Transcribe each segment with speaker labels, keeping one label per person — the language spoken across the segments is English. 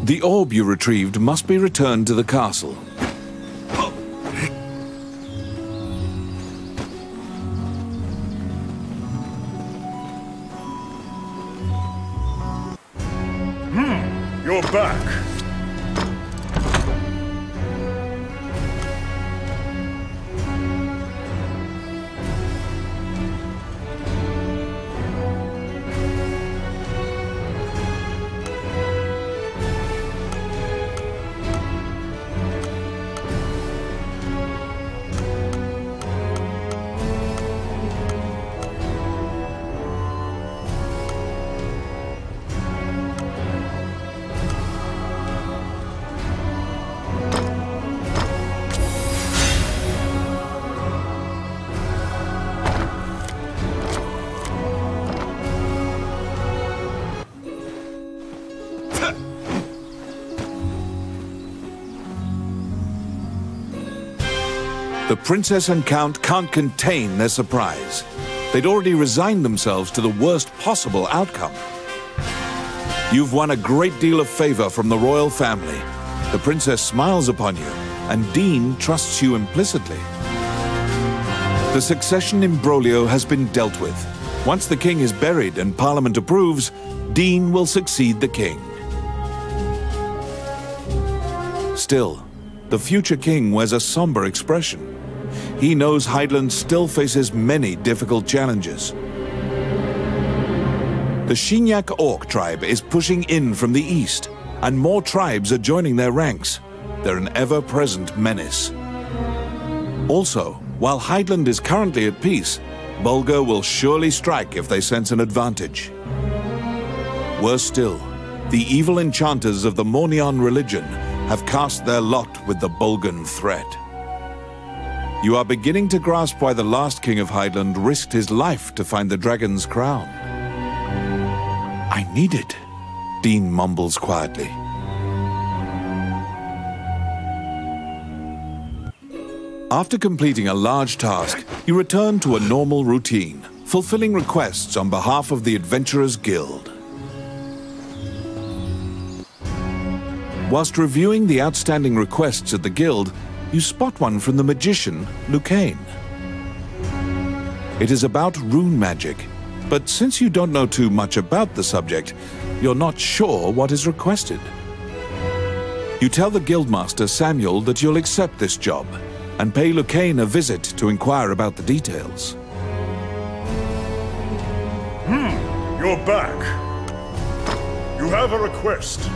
Speaker 1: The orb you retrieved must be returned to the castle.
Speaker 2: You're back.
Speaker 1: The princess and count can't contain their surprise. They'd already resigned themselves to the worst possible outcome. You've won a great deal of favor from the royal family. The princess smiles upon you, and Dean trusts you implicitly. The succession imbroglio has been dealt with. Once the king is buried and Parliament approves, Dean will succeed the king. Still, the future king wears a somber expression. He knows Hydaelyn still faces many difficult challenges. The Shinyak Orc tribe is pushing in from the east, and more tribes are joining their ranks. They're an ever-present menace. Also, while Hydaelyn is currently at peace, Bulgur will surely strike if they sense an advantage. Worse still, the evil enchanters of the Mornion religion have cast their lot with the Bolgan threat. You are beginning to grasp why the last king of Hydaelyn risked his life to find the dragon's crown. I need it, Dean mumbles quietly. After completing a large task, you return to a normal routine, fulfilling requests on behalf of the Adventurers Guild. Whilst reviewing the outstanding requests at the guild, you spot one from the magician, Lucane. It is about rune magic, but since you don't know too much about the subject, you're not sure what is requested. You tell the guildmaster, Samuel, that you'll accept this job, and pay Lucane a visit to inquire about the details.
Speaker 2: You're back. You have a request.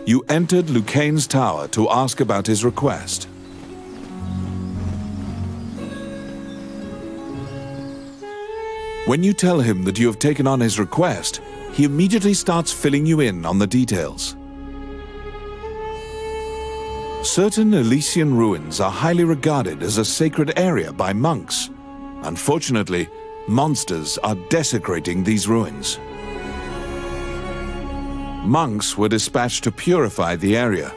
Speaker 1: You entered Lucane's tower to ask about his request. When you tell him that you have taken on his request, he immediately starts filling you in on the details. Certain Elysian ruins are highly regarded as a sacred area by monks. Unfortunately, monsters are desecrating these ruins. Monks were dispatched to purify the area,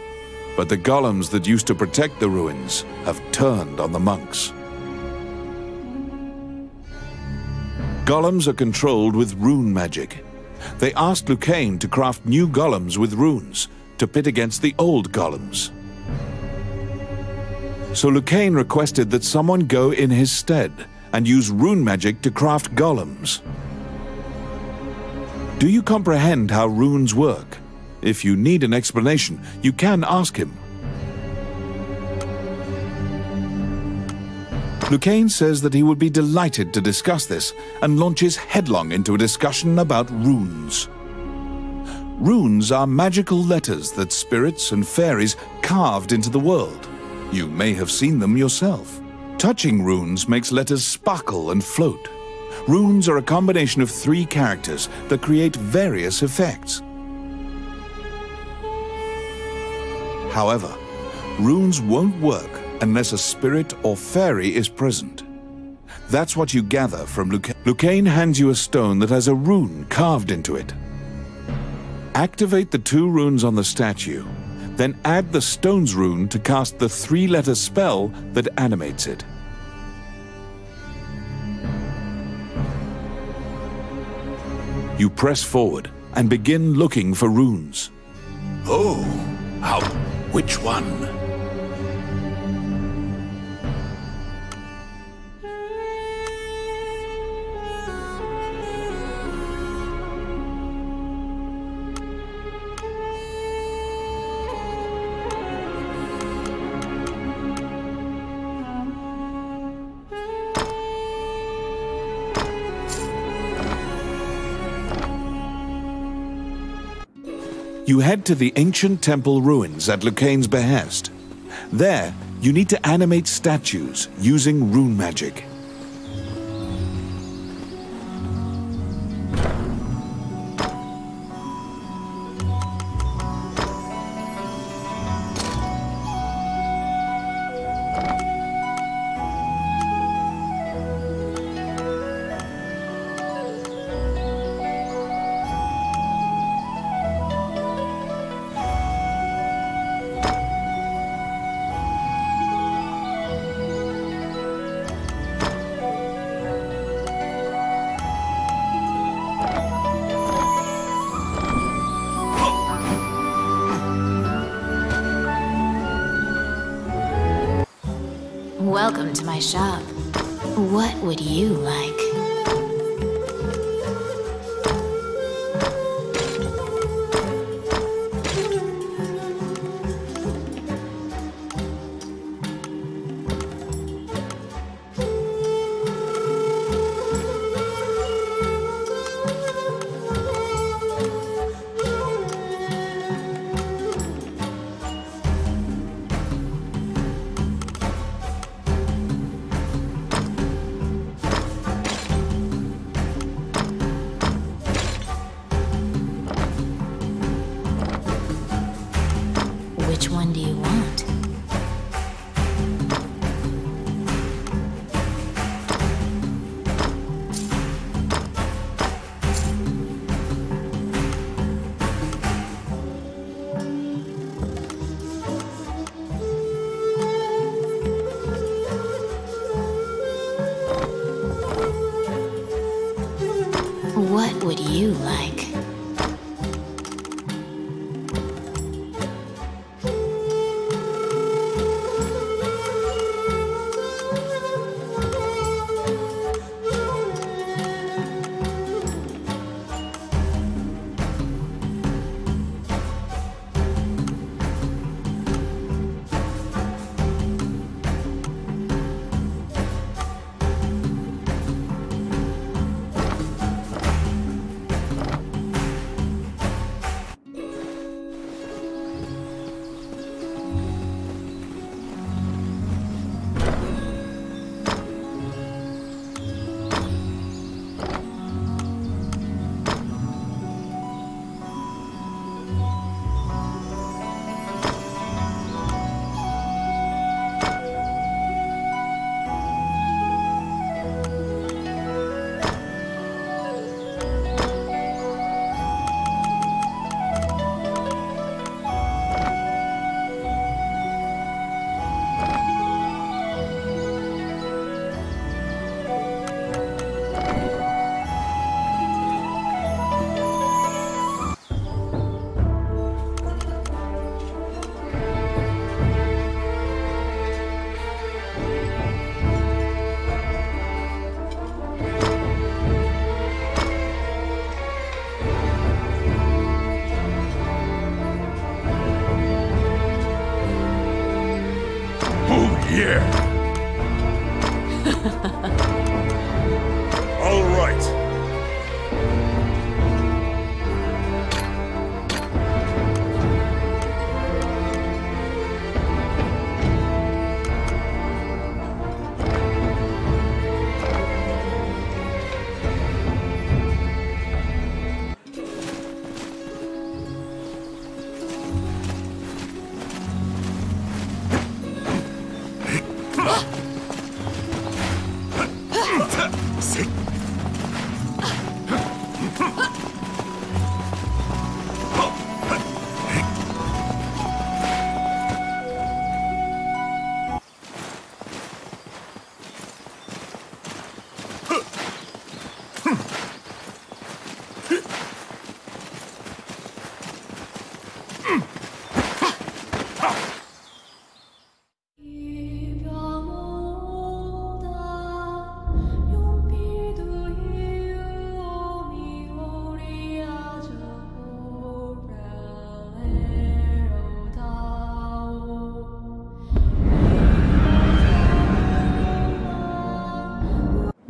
Speaker 1: but the golems that used to protect the ruins have turned on the monks. Golems are controlled with rune magic. They asked Lucane to craft new golems with runes to pit against the old golems. So Lucane requested that someone go in his stead and use rune magic to craft golems. Do you comprehend how runes work? If you need an explanation, you can ask him. Lucane says that he would be delighted to discuss this and launches headlong into a discussion about runes. Runes are magical letters that spirits and fairies carved into the world. You may have seen them yourself. Touching runes makes letters sparkle and float. Runes are a combination of 3 characters that create various effects. However, runes won't work unless a spirit or fairy is present. That's what you gather from Lucane. Lucane hands you a stone that has a rune carved into it. Activate the 2 runes on the statue, then add the stone's rune to cast the 3-letter spell that animates it. You press forward and begin looking for runes.
Speaker 3: Oh, which one?
Speaker 1: You head to the ancient temple ruins at Lucane's behest. There, you need to animate statues using rune magic.
Speaker 4: Welcome to my shop. What would you like? Which one do you want? What would you like?
Speaker 2: Yeah. All right.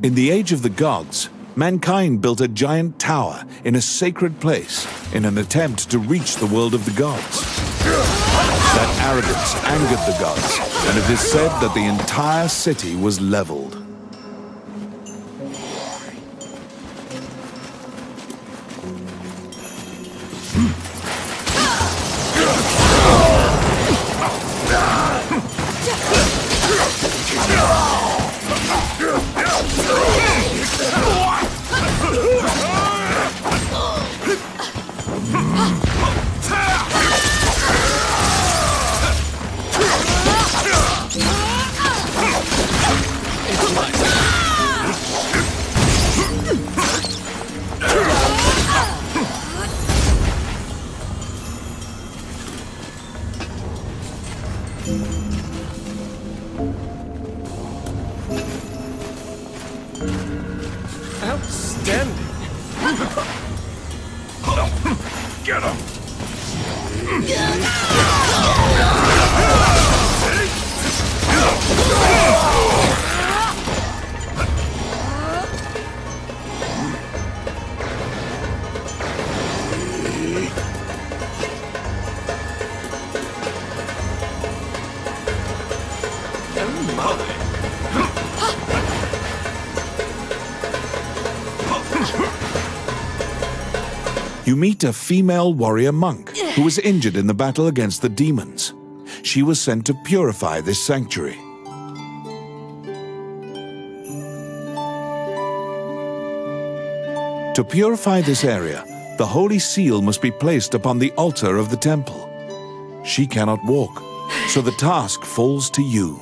Speaker 1: In the Age of the Gods, mankind built a giant tower in a sacred place in an attempt to reach the world of the gods. That arrogance angered the gods, and it is said that the entire city was leveled.
Speaker 5: Outstanding!
Speaker 2: Get him!
Speaker 1: You meet a female warrior monk who was injured in the battle against the demons. She was sent to purify this sanctuary. To purify this area, the holy seal must be placed upon the altar of the temple. She cannot walk, so the task falls to you.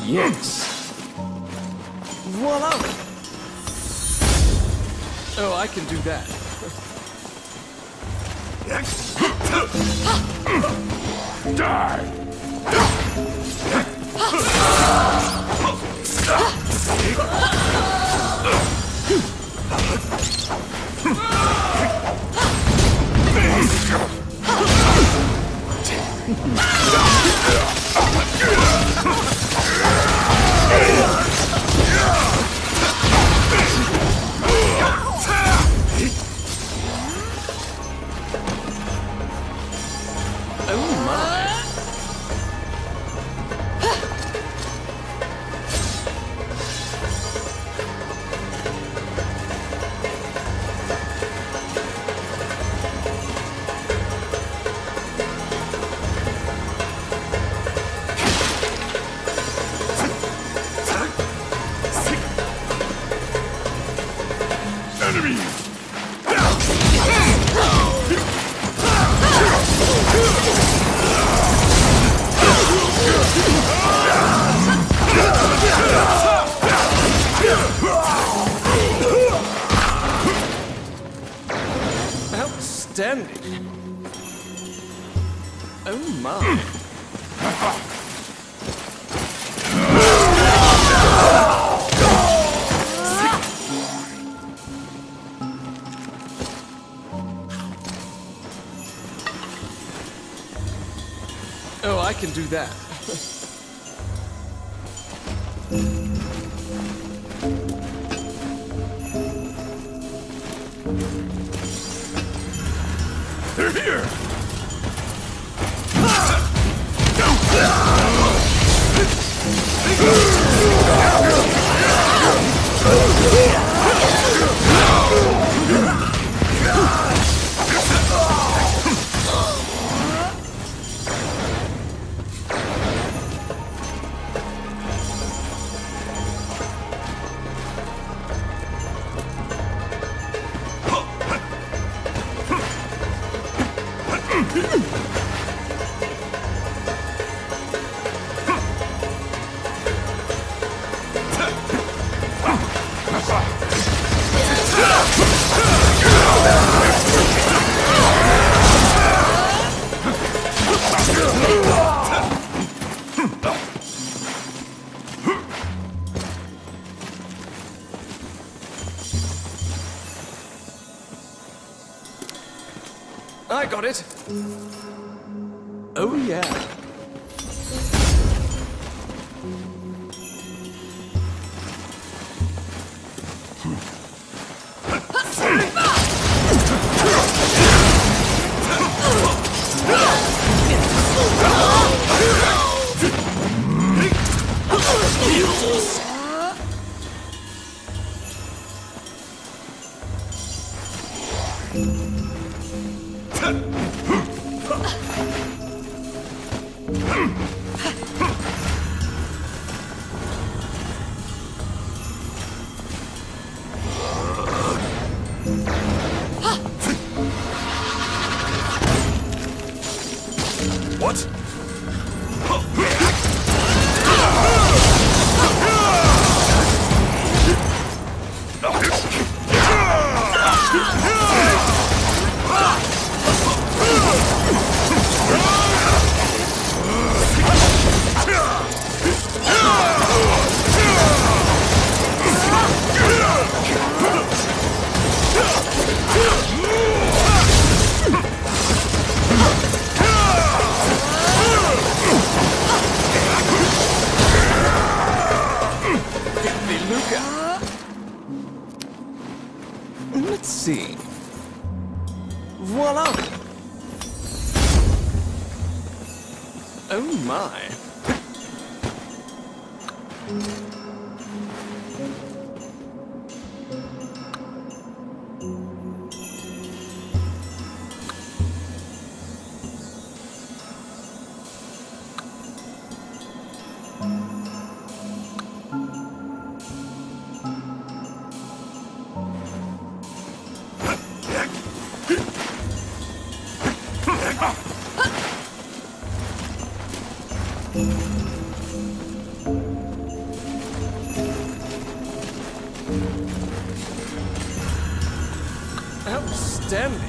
Speaker 5: Yes. Voila! Oh, I can do that.
Speaker 2: Die!
Speaker 5: Oh my!
Speaker 2: Enemies!
Speaker 5: Outstanding! Oh my! Oh, I can do that.
Speaker 2: They're here!
Speaker 5: I got it. Oh, yeah.
Speaker 2: What?
Speaker 5: Let's see. Voila! Oh my. Outstanding.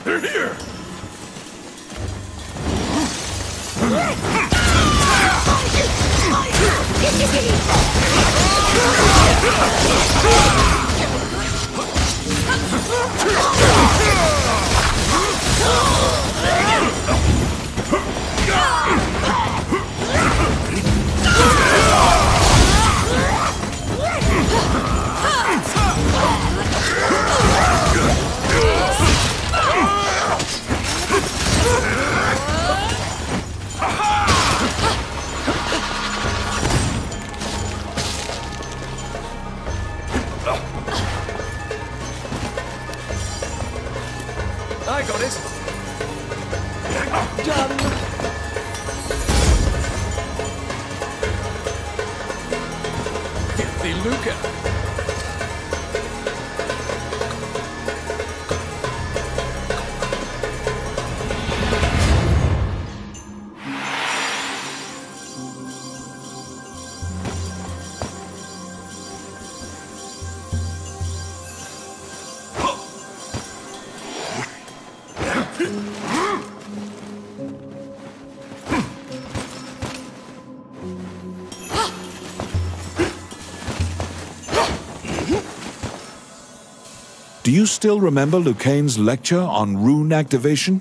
Speaker 2: They're here!
Speaker 5: I got it. Done. Filthy lucre.
Speaker 1: Do you still remember Lucane's lecture on rune activation?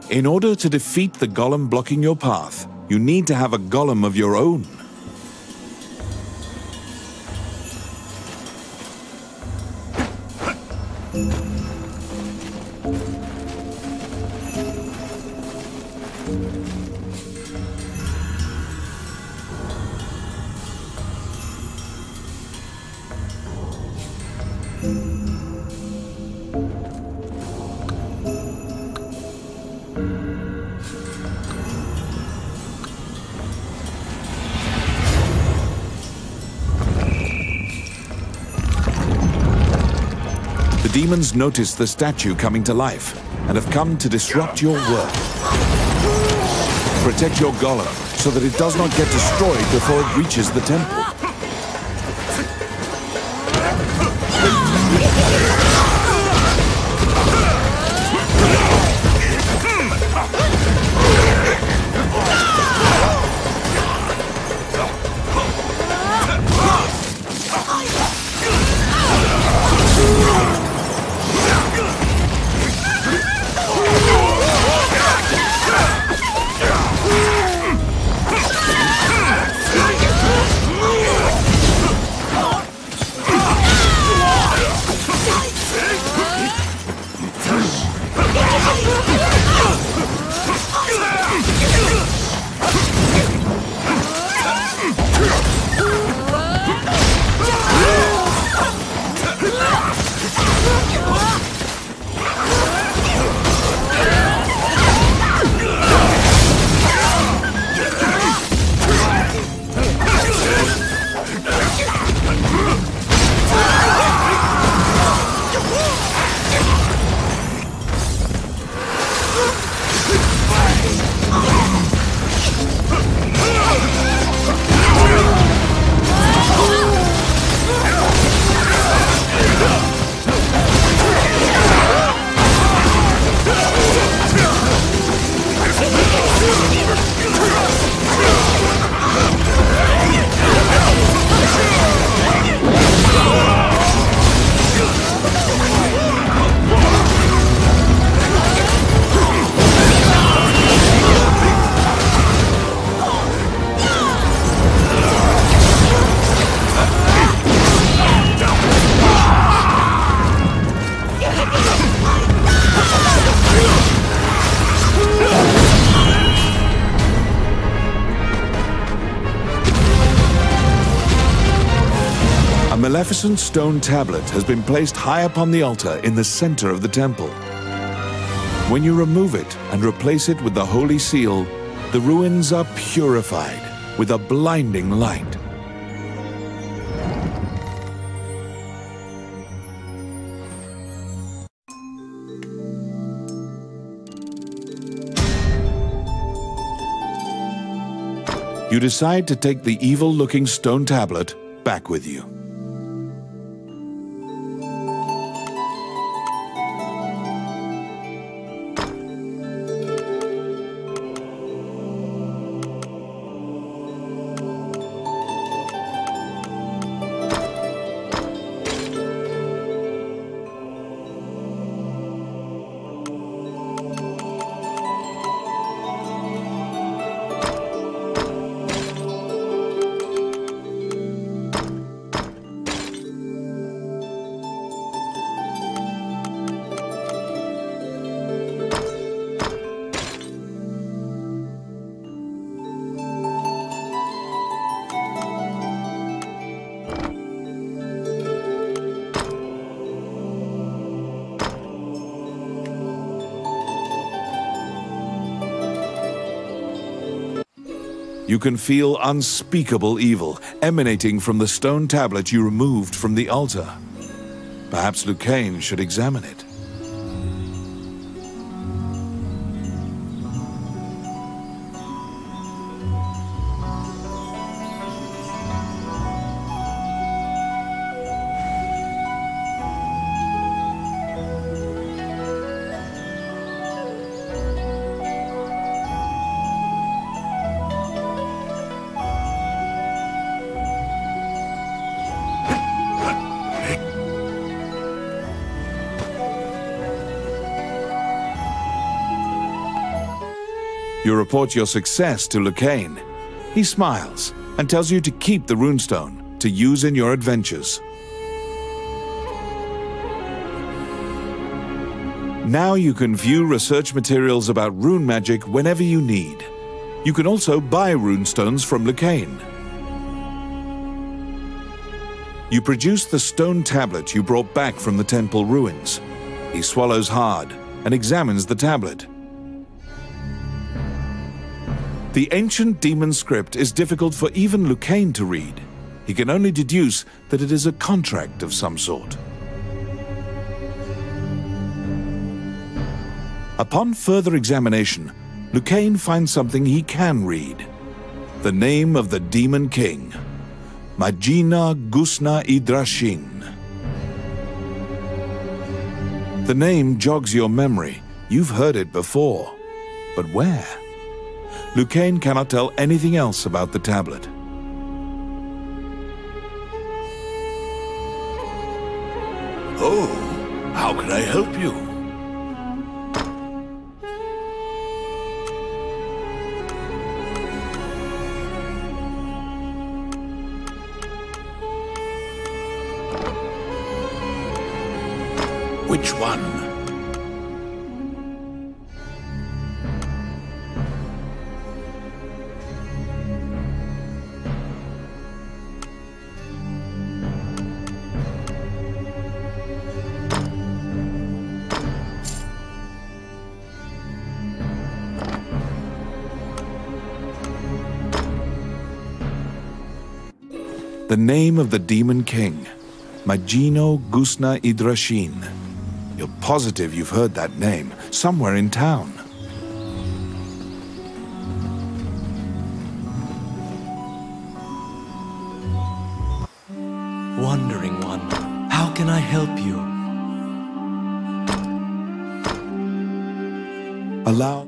Speaker 1: In order to defeat the golem blocking your path, you need to have a golem of your own. The demons notice the statue coming to life and have come to disrupt your work. Protect your golem so that it does not get destroyed before it reaches the temple. A Maleficent stone tablet has been placed high upon the altar in the center of the temple. When you remove it and replace it with the Holy Seal, the ruins are purified with a blinding light. You decide to take the evil-looking stone tablet back with you. You can feel unspeakable evil emanating from the stone tablet you removed from the altar. Perhaps Lucane should examine it. You report your success to Lucane. He smiles and tells you to keep the runestone to use in your adventures. Now you can view research materials about rune magic whenever you need. You can also buy runestones from Lucane. You produce the stone tablet you brought back from the temple ruins. He swallows hard and examines the tablet. The ancient demon script is difficult for even Lucane to read. He can only deduce that it is a contract of some sort. Upon further examination, Lucane finds something he can read. The name of the Demon King, Majina Gusna Idrashin. The name jogs your memory. You've heard it before. But where? Lucane cannot tell anything else about the tablet.
Speaker 3: Oh, how can I help you? Which one?
Speaker 1: The name of the Demon King, Majino Gusna Idrashin. You're positive you've heard that name somewhere in town.
Speaker 5: Wandering One, how can I help you?
Speaker 1: Allow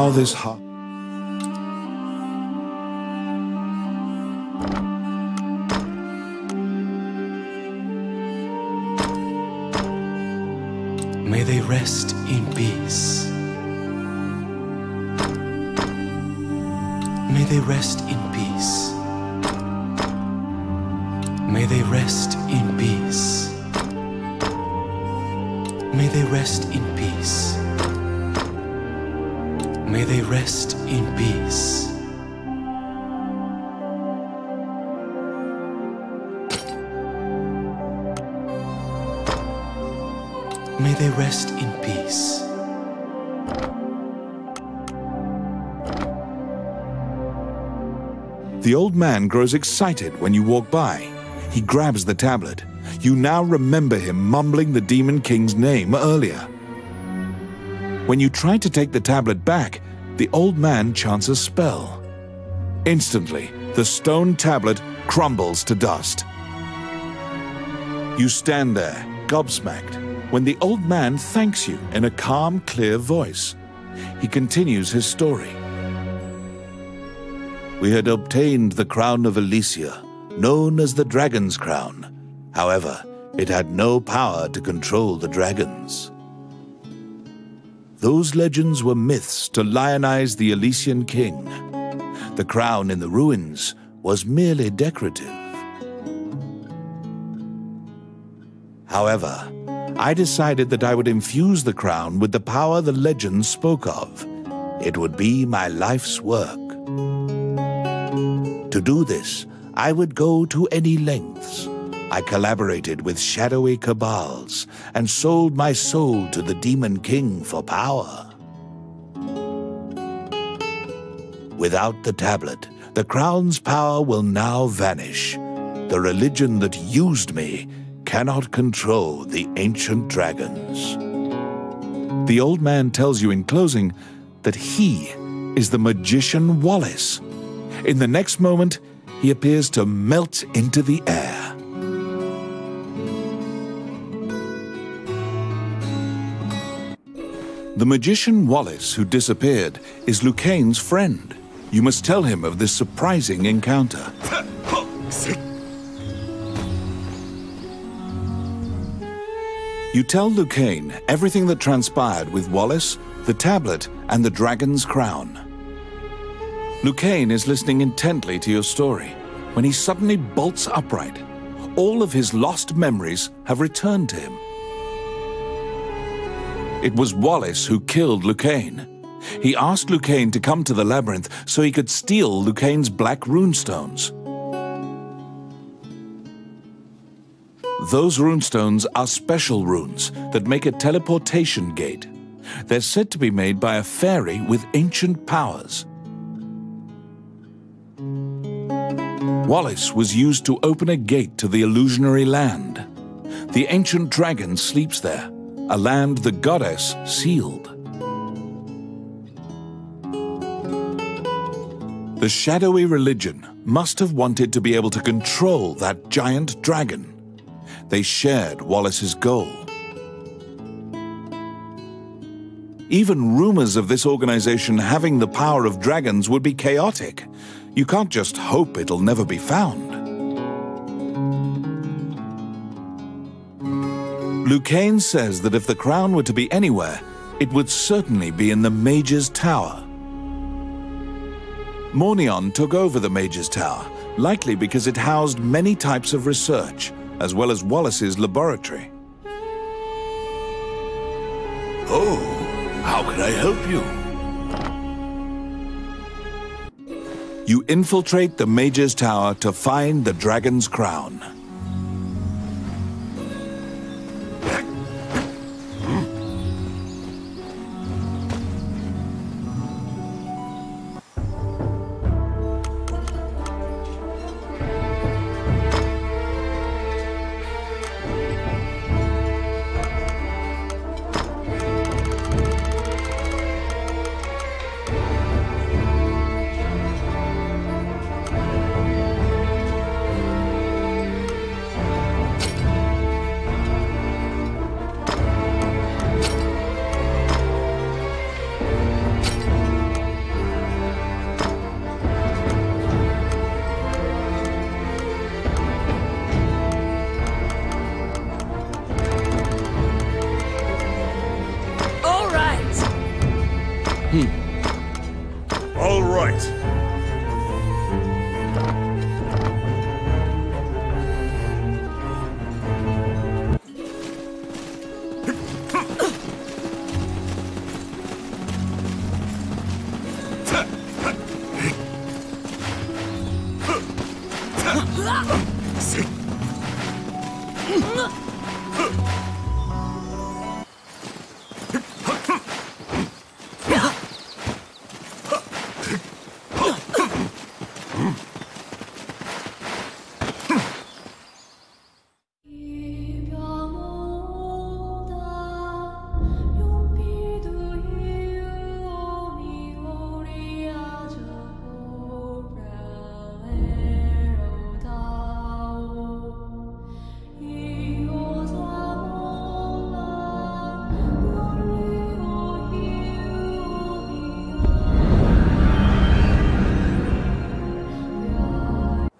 Speaker 1: this heart.
Speaker 5: May they rest in peace. May they rest in peace. May they rest in peace. May they rest in peace. May they rest in peace. May they rest in peace.
Speaker 1: The old man grows excited when you walk by. He grabs the tablet. You now remember him mumbling the Demon King's name earlier. When you try to take the tablet back, the old man chants a spell. Instantly, the stone tablet crumbles to dust. You stand there, gobsmacked, when the old man thanks you in a calm, clear voice. He continues his story. We had obtained the crown of Elysia, known as the Dragon's Crown. However, it had no power to control the dragons. Those legends were myths to lionize the Elysian king. The crown in the ruins was merely decorative. However, I decided that I would infuse the crown with the power the legends spoke of. It would be my life's work. To do this, I would go to any lengths. I collaborated with shadowy cabals and sold my soul to the Demon King for power. Without the tablet, the crown's power will now vanish. The religion that used me cannot control the ancient dragons. The old man tells you in closing that he is the magician Wallace. In the next moment, he appears to melt into the air. The magician Wallace, who disappeared, is Lucaine's friend. You must tell him of this surprising encounter. You tell Lucaine everything that transpired with Wallace, the tablet, and the dragon's crown. Lucaine is listening intently to your story when he suddenly bolts upright. All of his lost memories have returned to him. It was Wallace who killed Lucaine. He asked Lucaine to come to the labyrinth so he could steal Lucaine's black runestones. Those runestones are special runes that make a teleportation gate. They're said to be made by a fairy with ancient powers. Wallace was used to open a gate to the illusionary land. The ancient dragon sleeps there, a land the goddess sealed. The shadowy religion must have wanted to be able to control that giant dragon. They shared Wallace's goal. Even rumors of this organization having the power of dragons would be chaotic. You can't just hope it'll never be found. Lucaine says that if the crown were to be anywhere, it would certainly be in the Mage's Tower. Mornion took over the Mage's Tower, likely because it housed many types of research, as well as Wallace's laboratory.
Speaker 3: Oh, how can I help you?
Speaker 1: You infiltrate the Mage's Tower to find the dragon's crown.
Speaker 2: All right.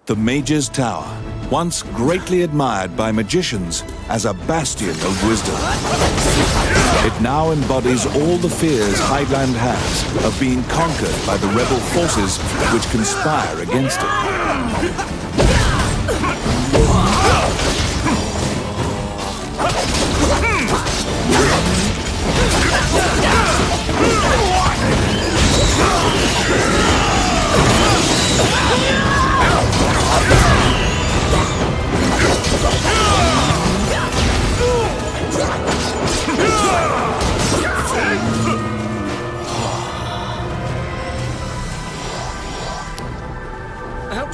Speaker 1: The Mage's Tower, once greatly admired by magicians as a bastion of wisdom. It now embodies all the fears Hydeland has of being conquered by the rebel forces which conspire against it.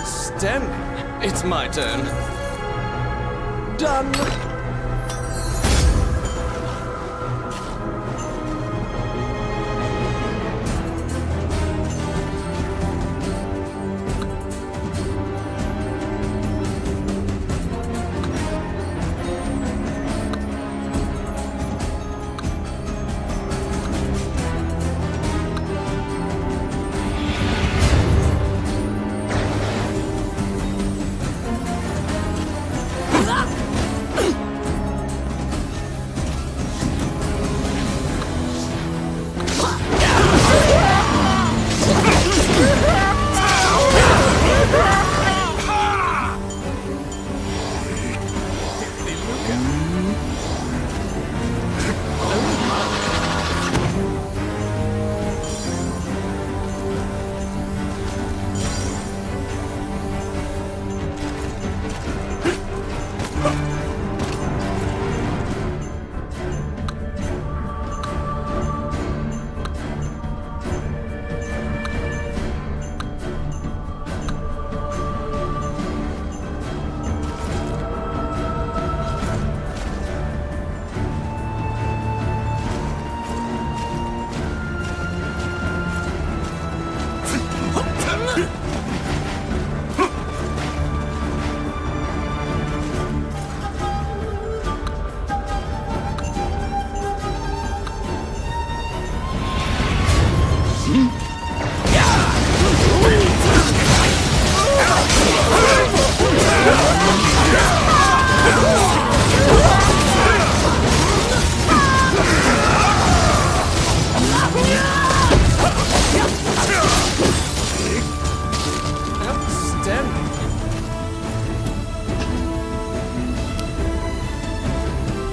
Speaker 6: Outstanding. It's my turn. Done.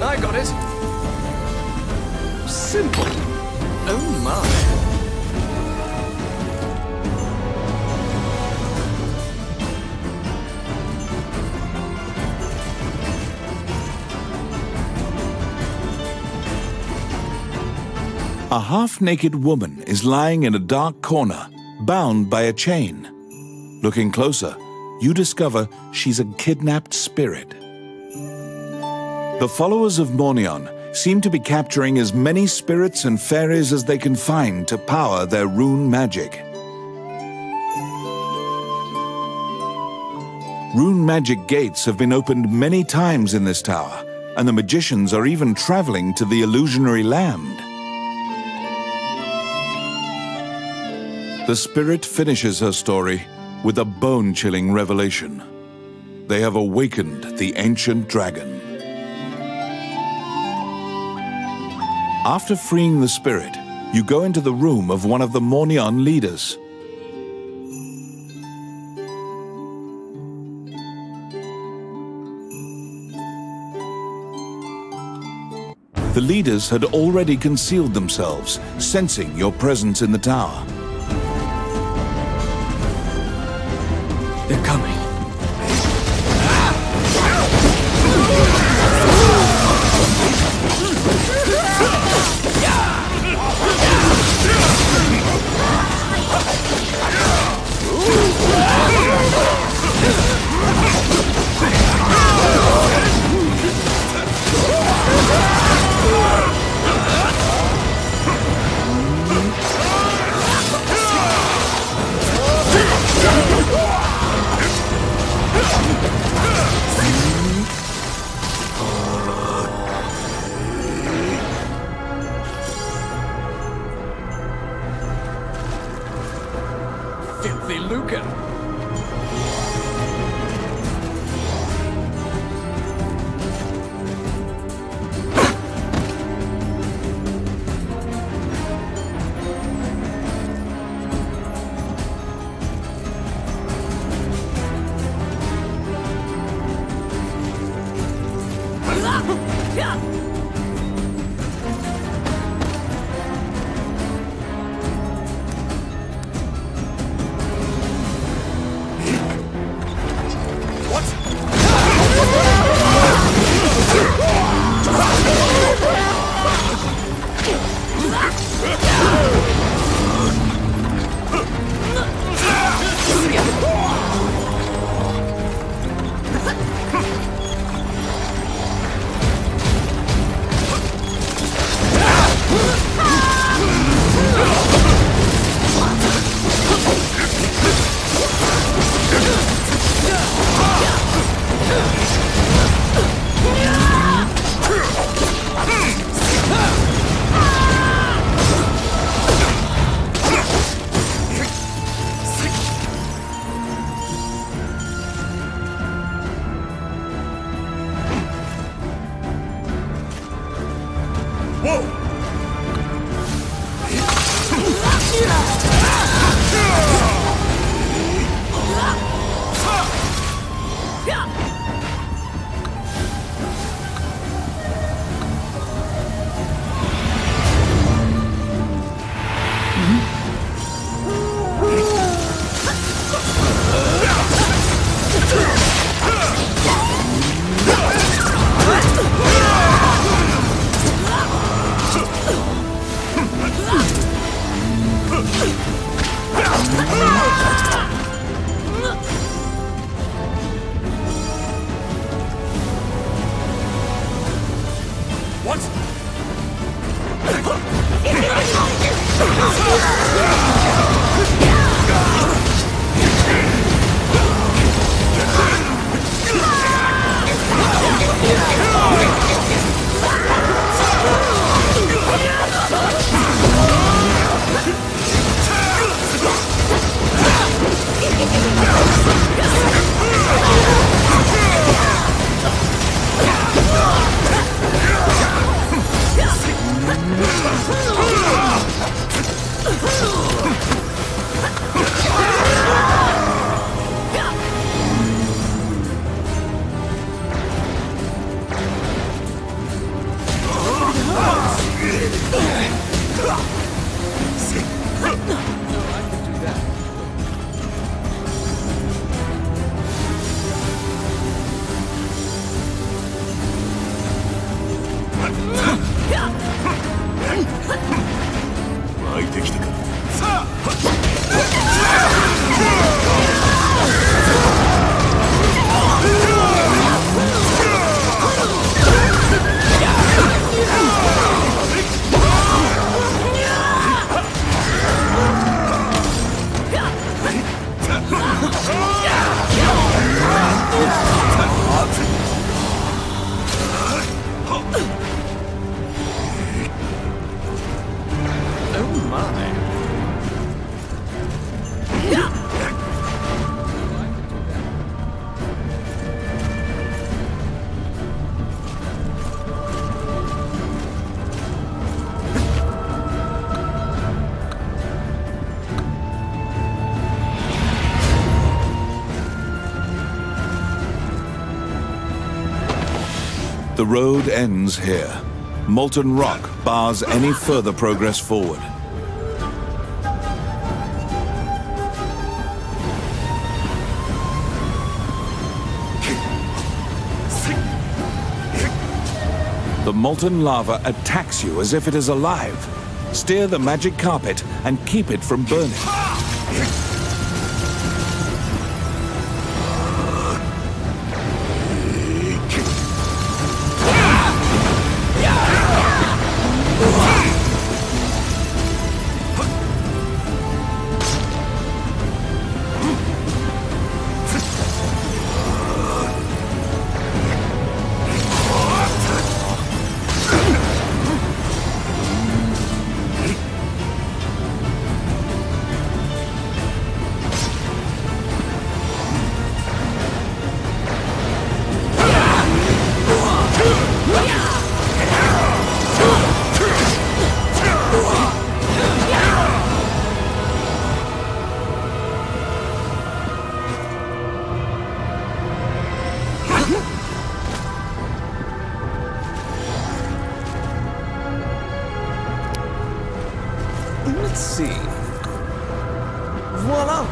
Speaker 6: I got it. Simple. Oh my.
Speaker 1: A half-naked woman is lying in a dark corner, bound by a chain. Looking closer, you discover she's a kidnapped spirit. The followers of Mornion seem to be capturing as many spirits and fairies as they can find to power their rune magic. Rune magic gates have been opened many times in this tower, and the magicians are even traveling to the illusionary land. The spirit finishes her story with a bone-chilling revelation. They have awakened the ancient dragon. After freeing the spirit, you go into the room of one of the Mornion leaders. The leaders had already concealed themselves, sensing your presence in the tower.
Speaker 6: They're coming. Filthy Lucan.
Speaker 1: The road ends here. Molten rock bars any further progress forward. The molten lava attacks you as if it is alive. Steer the magic carpet and keep it from burning.
Speaker 6: Let's see. Voila!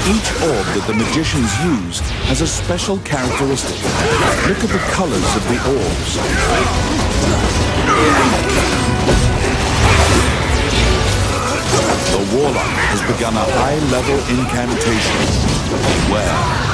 Speaker 1: Each orb that the magicians use has a special characteristic. Look at the colors of the orbs. The warlock has begun a high-level incantation. Beware.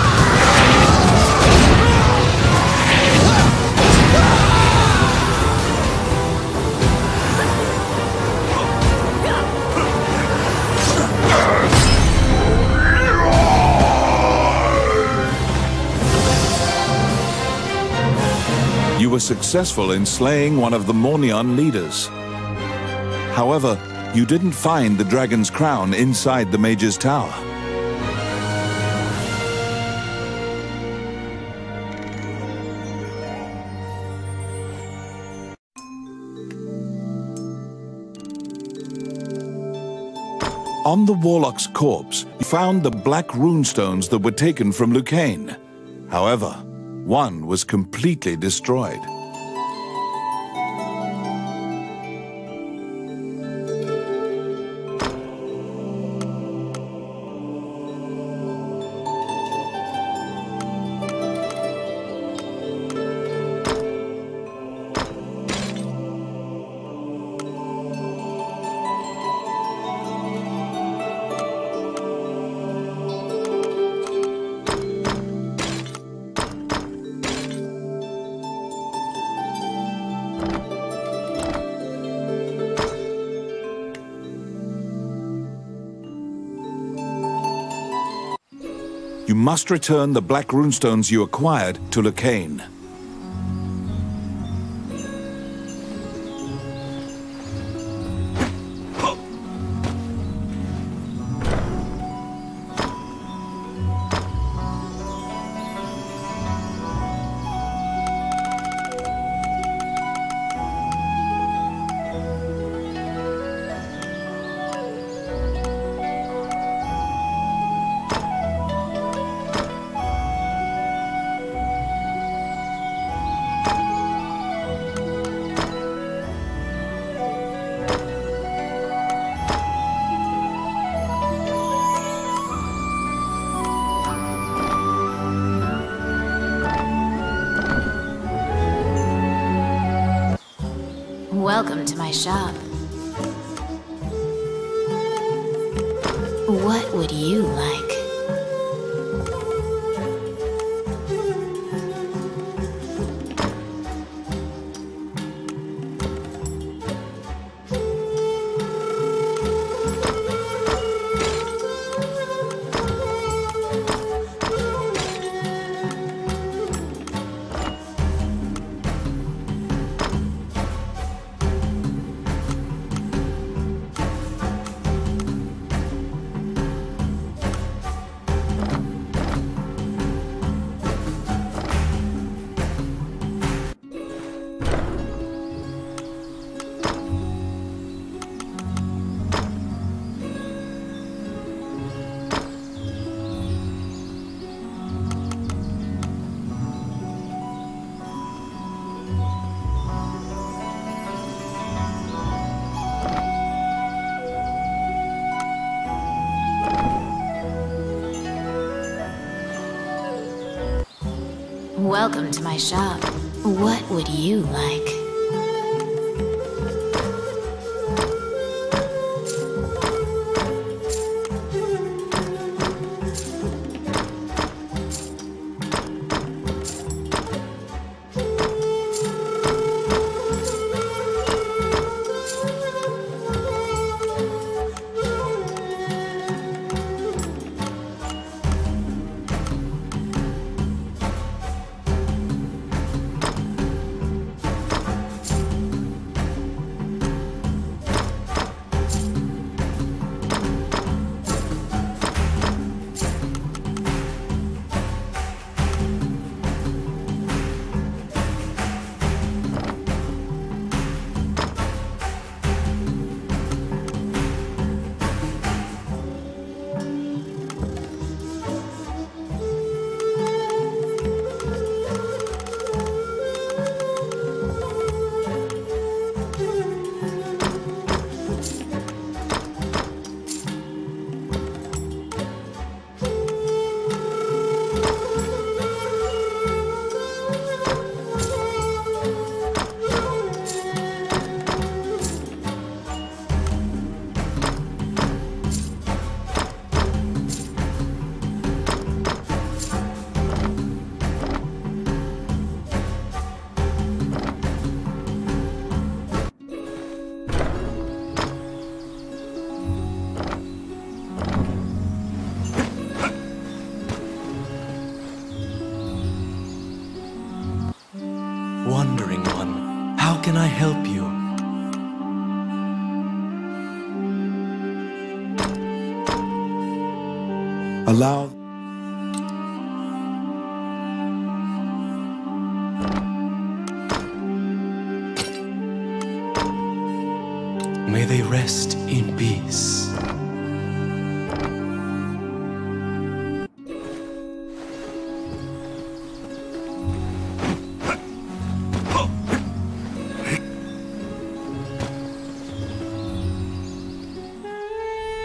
Speaker 1: You were successful in slaying one of the Mornion leaders. However, you didn't find the dragon's crown inside the mage's tower. On the warlock's corpse, you found the black runestones that were taken from Lucane. However, one was completely destroyed. You must return the black runestones you acquired to Lucane.
Speaker 4: Welcome to my shop. What would you like? Welcome to my shop. What would you like?
Speaker 5: Wandering one, how can I help you?
Speaker 1: Allow...
Speaker 5: May they rest in peace.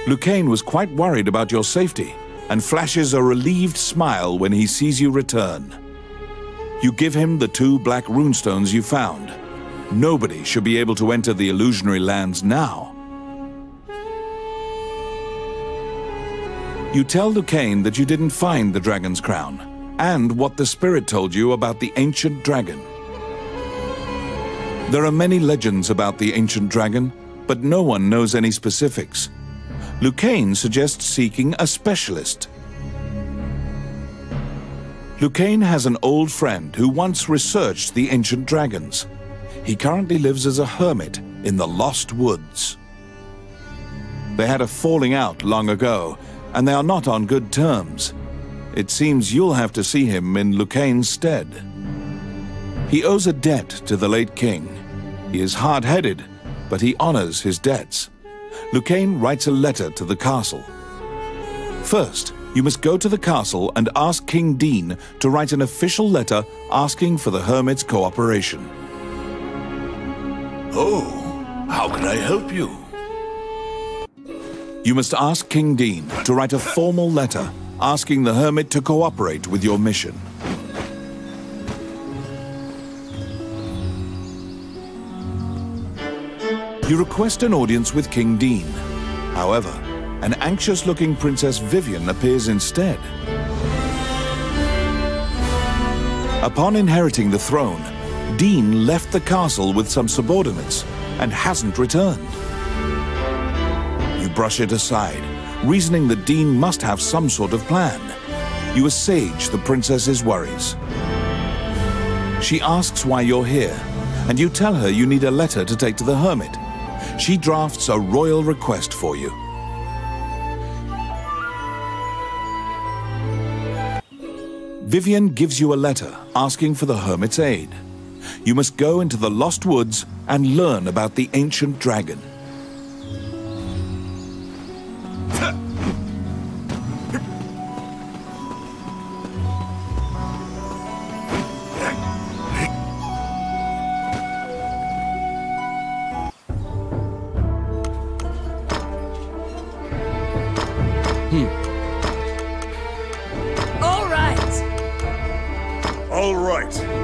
Speaker 1: Lucane was quite worried about your safety and flashes a relieved smile when he sees you return. You give him the 2 black runestones you found. Nobody should be able to enter the illusionary lands now. You tell Lucane that you didn't find the dragon's crown, and what the spirit told you about the ancient dragon. There are many legends about the ancient dragon, but no one knows any specifics. Lucane suggests seeking a specialist. Lucane has an old friend who once researched the ancient dragons. He currently lives as a hermit in the Lost Woods. They had a falling out long ago, and they are not on good terms. It seems you'll have to see him in Lucane's stead. He owes a debt to the late king. He is hard-headed, but he honors his debts. Lucane writes a letter to the castle. First, you must go to the castle and ask King Dean to write an official letter asking for the hermit's cooperation.
Speaker 3: Oh, how can I help you?
Speaker 1: You must ask King Dean to write a formal letter asking the hermit to cooperate with your mission. You request an audience with King Dean. However, an anxious-looking Princess Vivian appears instead. Upon inheriting the throne, Dean left the castle with some subordinates and hasn't returned. You brush it aside, reasoning that Dean must have some sort of plan. You assuage the princess's worries. She asks why you're here, and you tell her you need a letter to take to the hermit. She drafts a royal request for you. Vivian gives you a letter asking for the hermit's aid. You must go into the Lost Woods and learn about the ancient dragon.
Speaker 2: All right.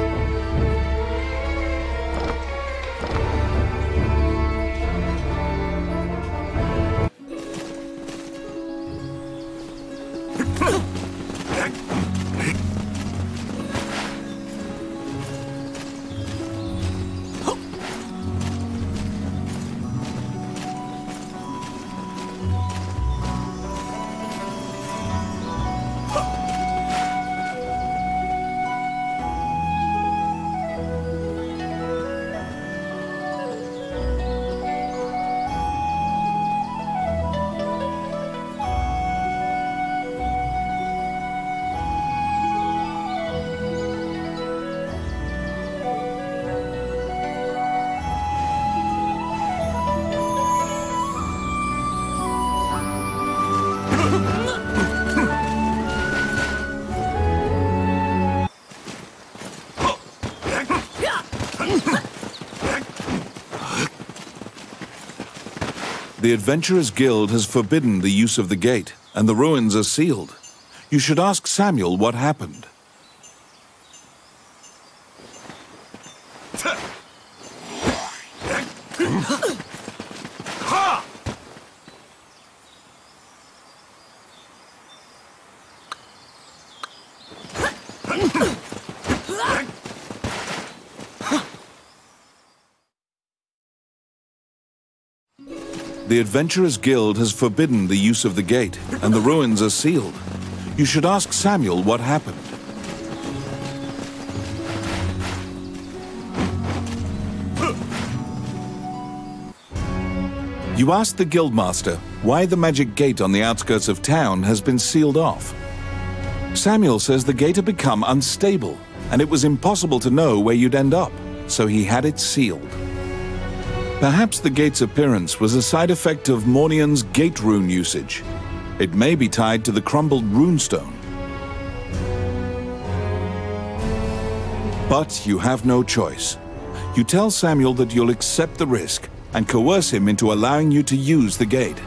Speaker 1: The Adventurers Guild has forbidden the use of the gate, and the ruins are sealed. You should ask Samuel what happened. The Adventurers Guild has forbidden the use of the gate, and the ruins are sealed. You should ask Samuel what happened. You ask the Guildmaster why the magic gate on the outskirts of town has been sealed off. Samuel says the gate had become unstable, and it was impossible to know where you'd end up, so he had it sealed. Perhaps the gate's appearance was a side effect of Mornion's gate rune usage. It may be tied to the crumbled runestone. But you have no choice. You tell Samuel that you'll accept the risk and coerce him into allowing you to use the gate.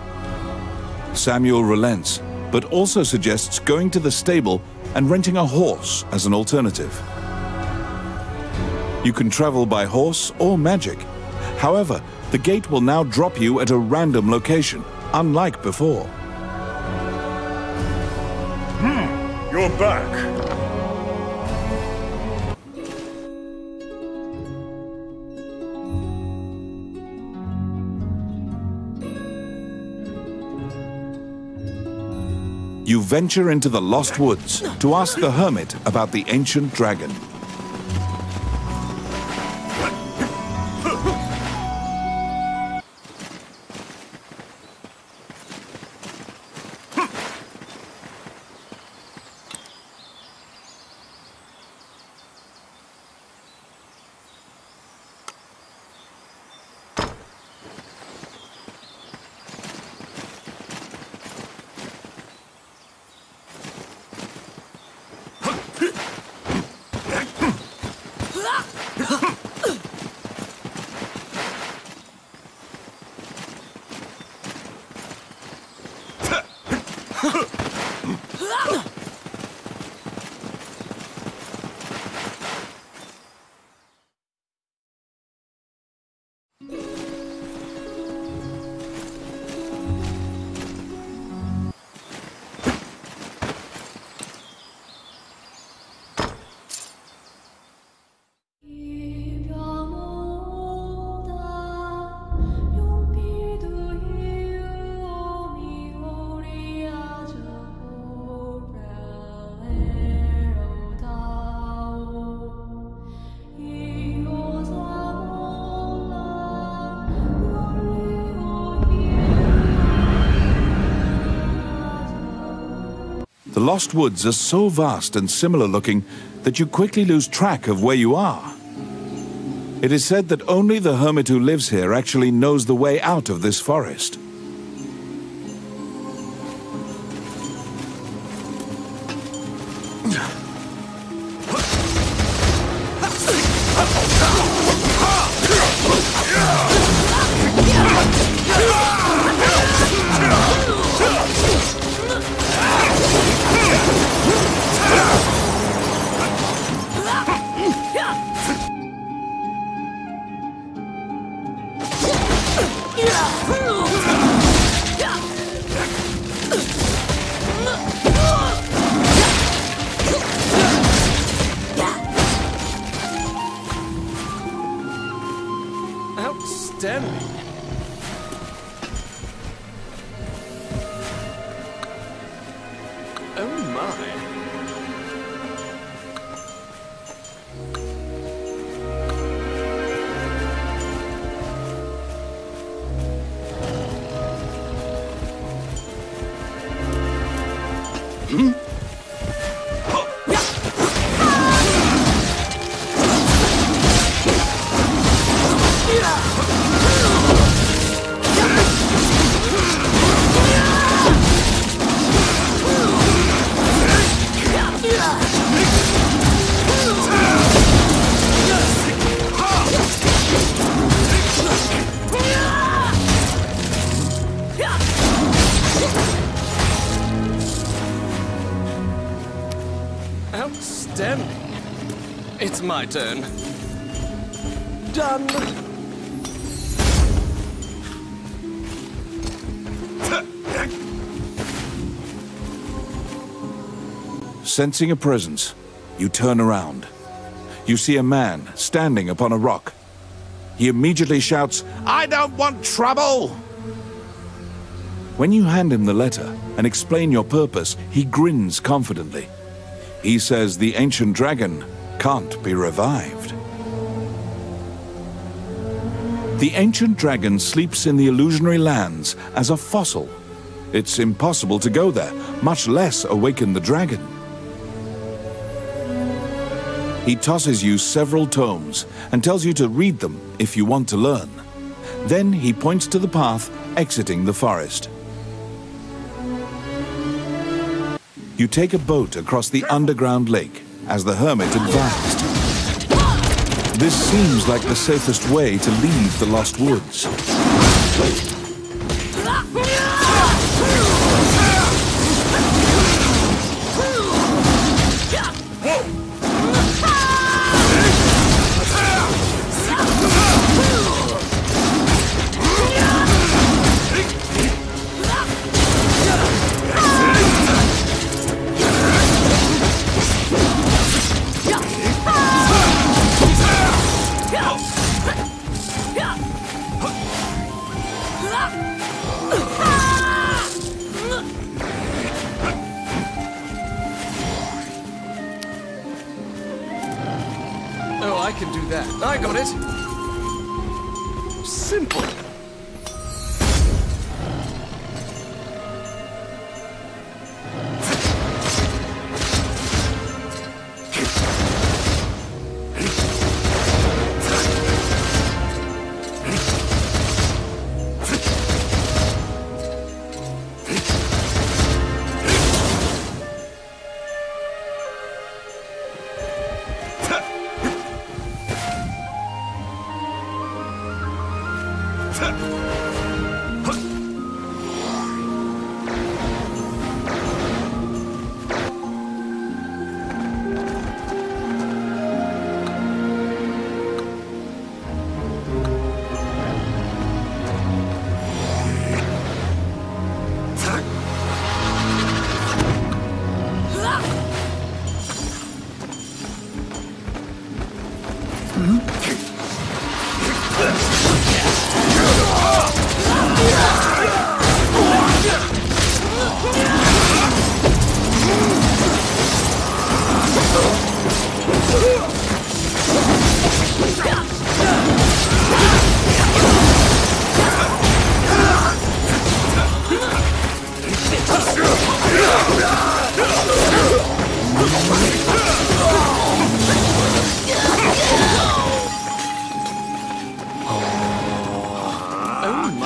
Speaker 1: Samuel relents, but also suggests going to the stable and renting a horse as an alternative. You can travel by horse or magic. However, the gate will now drop you at a random location, unlike before.
Speaker 2: You're back.
Speaker 1: You venture into the Lost Woods to ask the hermit about the ancient dragon. Lost Woods are so vast and similar looking that you quickly lose track of where you are. It is said that only the hermit who lives here actually knows the way out of this forest.
Speaker 6: Outstanding. Oh my. Outstanding. It's my turn. Done.
Speaker 1: Sensing a presence, you turn around. You see a man standing upon a rock. He immediately shouts, "I don't want trouble!" When you hand him the letter and explain your purpose, he grins confidently. He says the ancient dragon can't be revived. The ancient dragon sleeps in the illusionary lands as a fossil. It's impossible to go there, much less awaken the dragon. He tosses you several tomes and tells you to read them if you want to learn. Then he points to the path exiting the forest. You take a boat across the underground lake, as the hermit advised. This seems like the safest way to leave the Lost Woods.
Speaker 6: Oh, I can do that. I got it. Simple.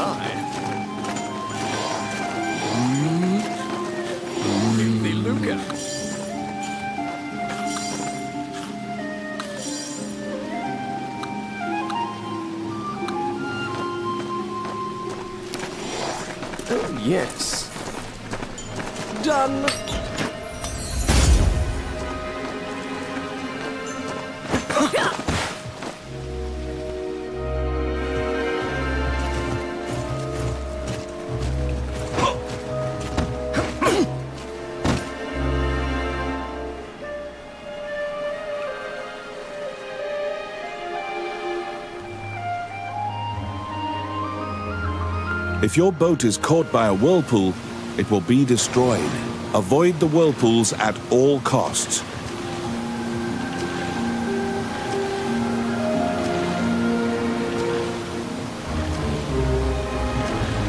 Speaker 6: my. Filthy lucre. Oh, yes. Done.
Speaker 1: If your boat is caught by a whirlpool, it will be destroyed. Avoid the whirlpools at all costs.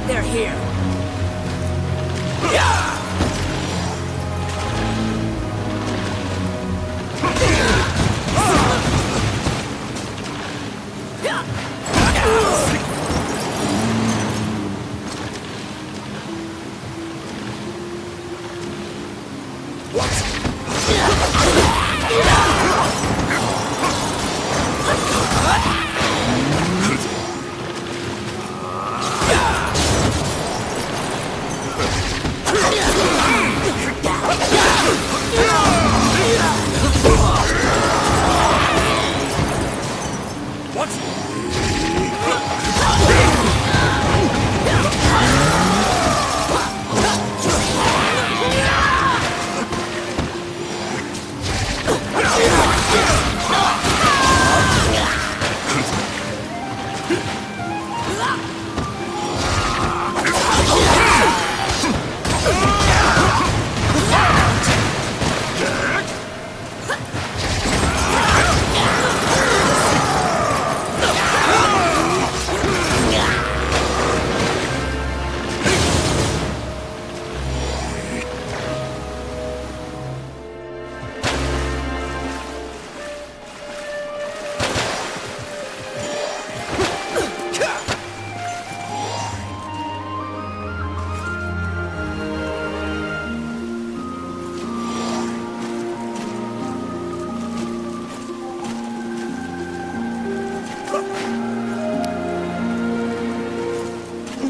Speaker 7: They're here.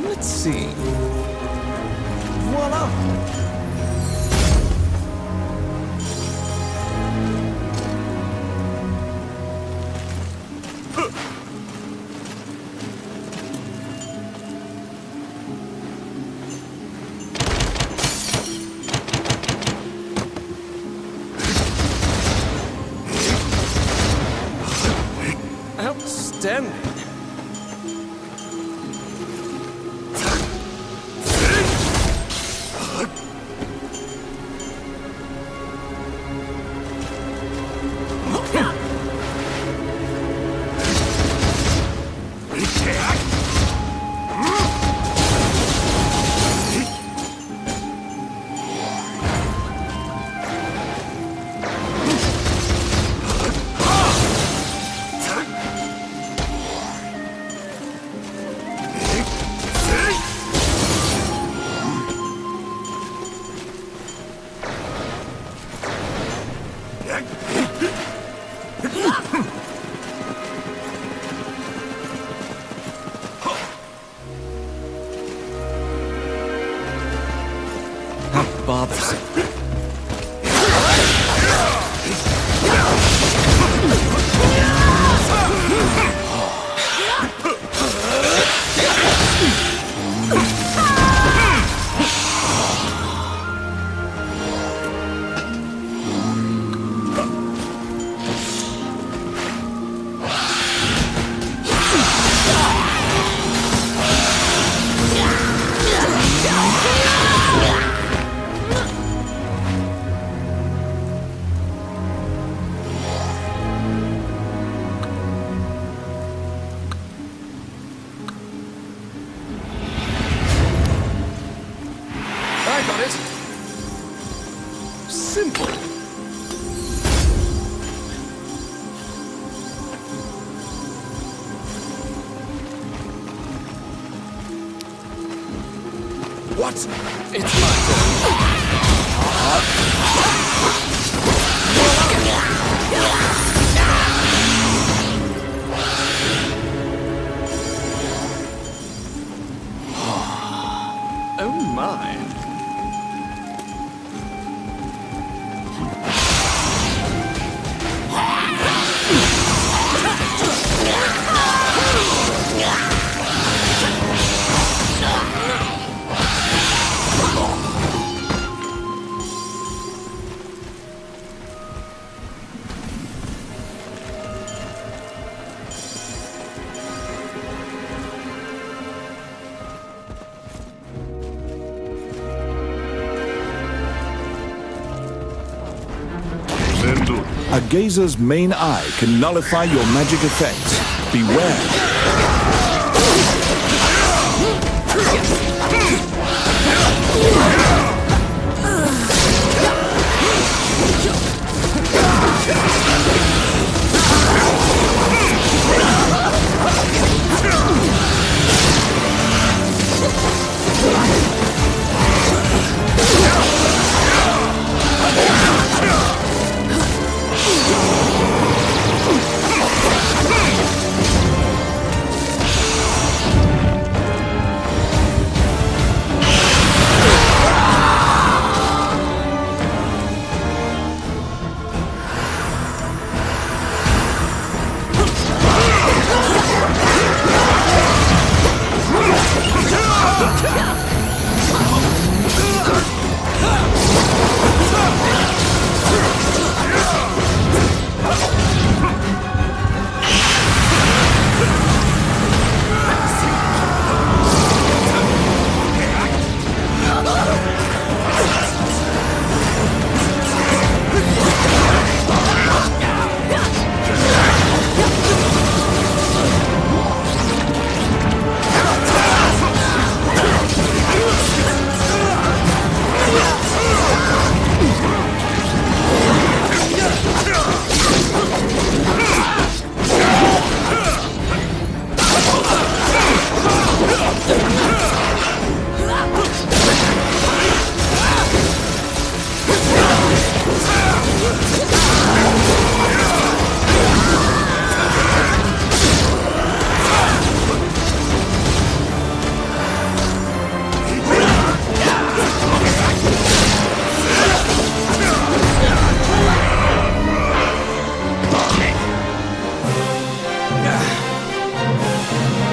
Speaker 6: Let's see. Voila! Outstanding. How bothersome. I got it. Simple. What? It's my turn. Oh my.
Speaker 1: A gazer's main eye can nullify your magic effects. Beware.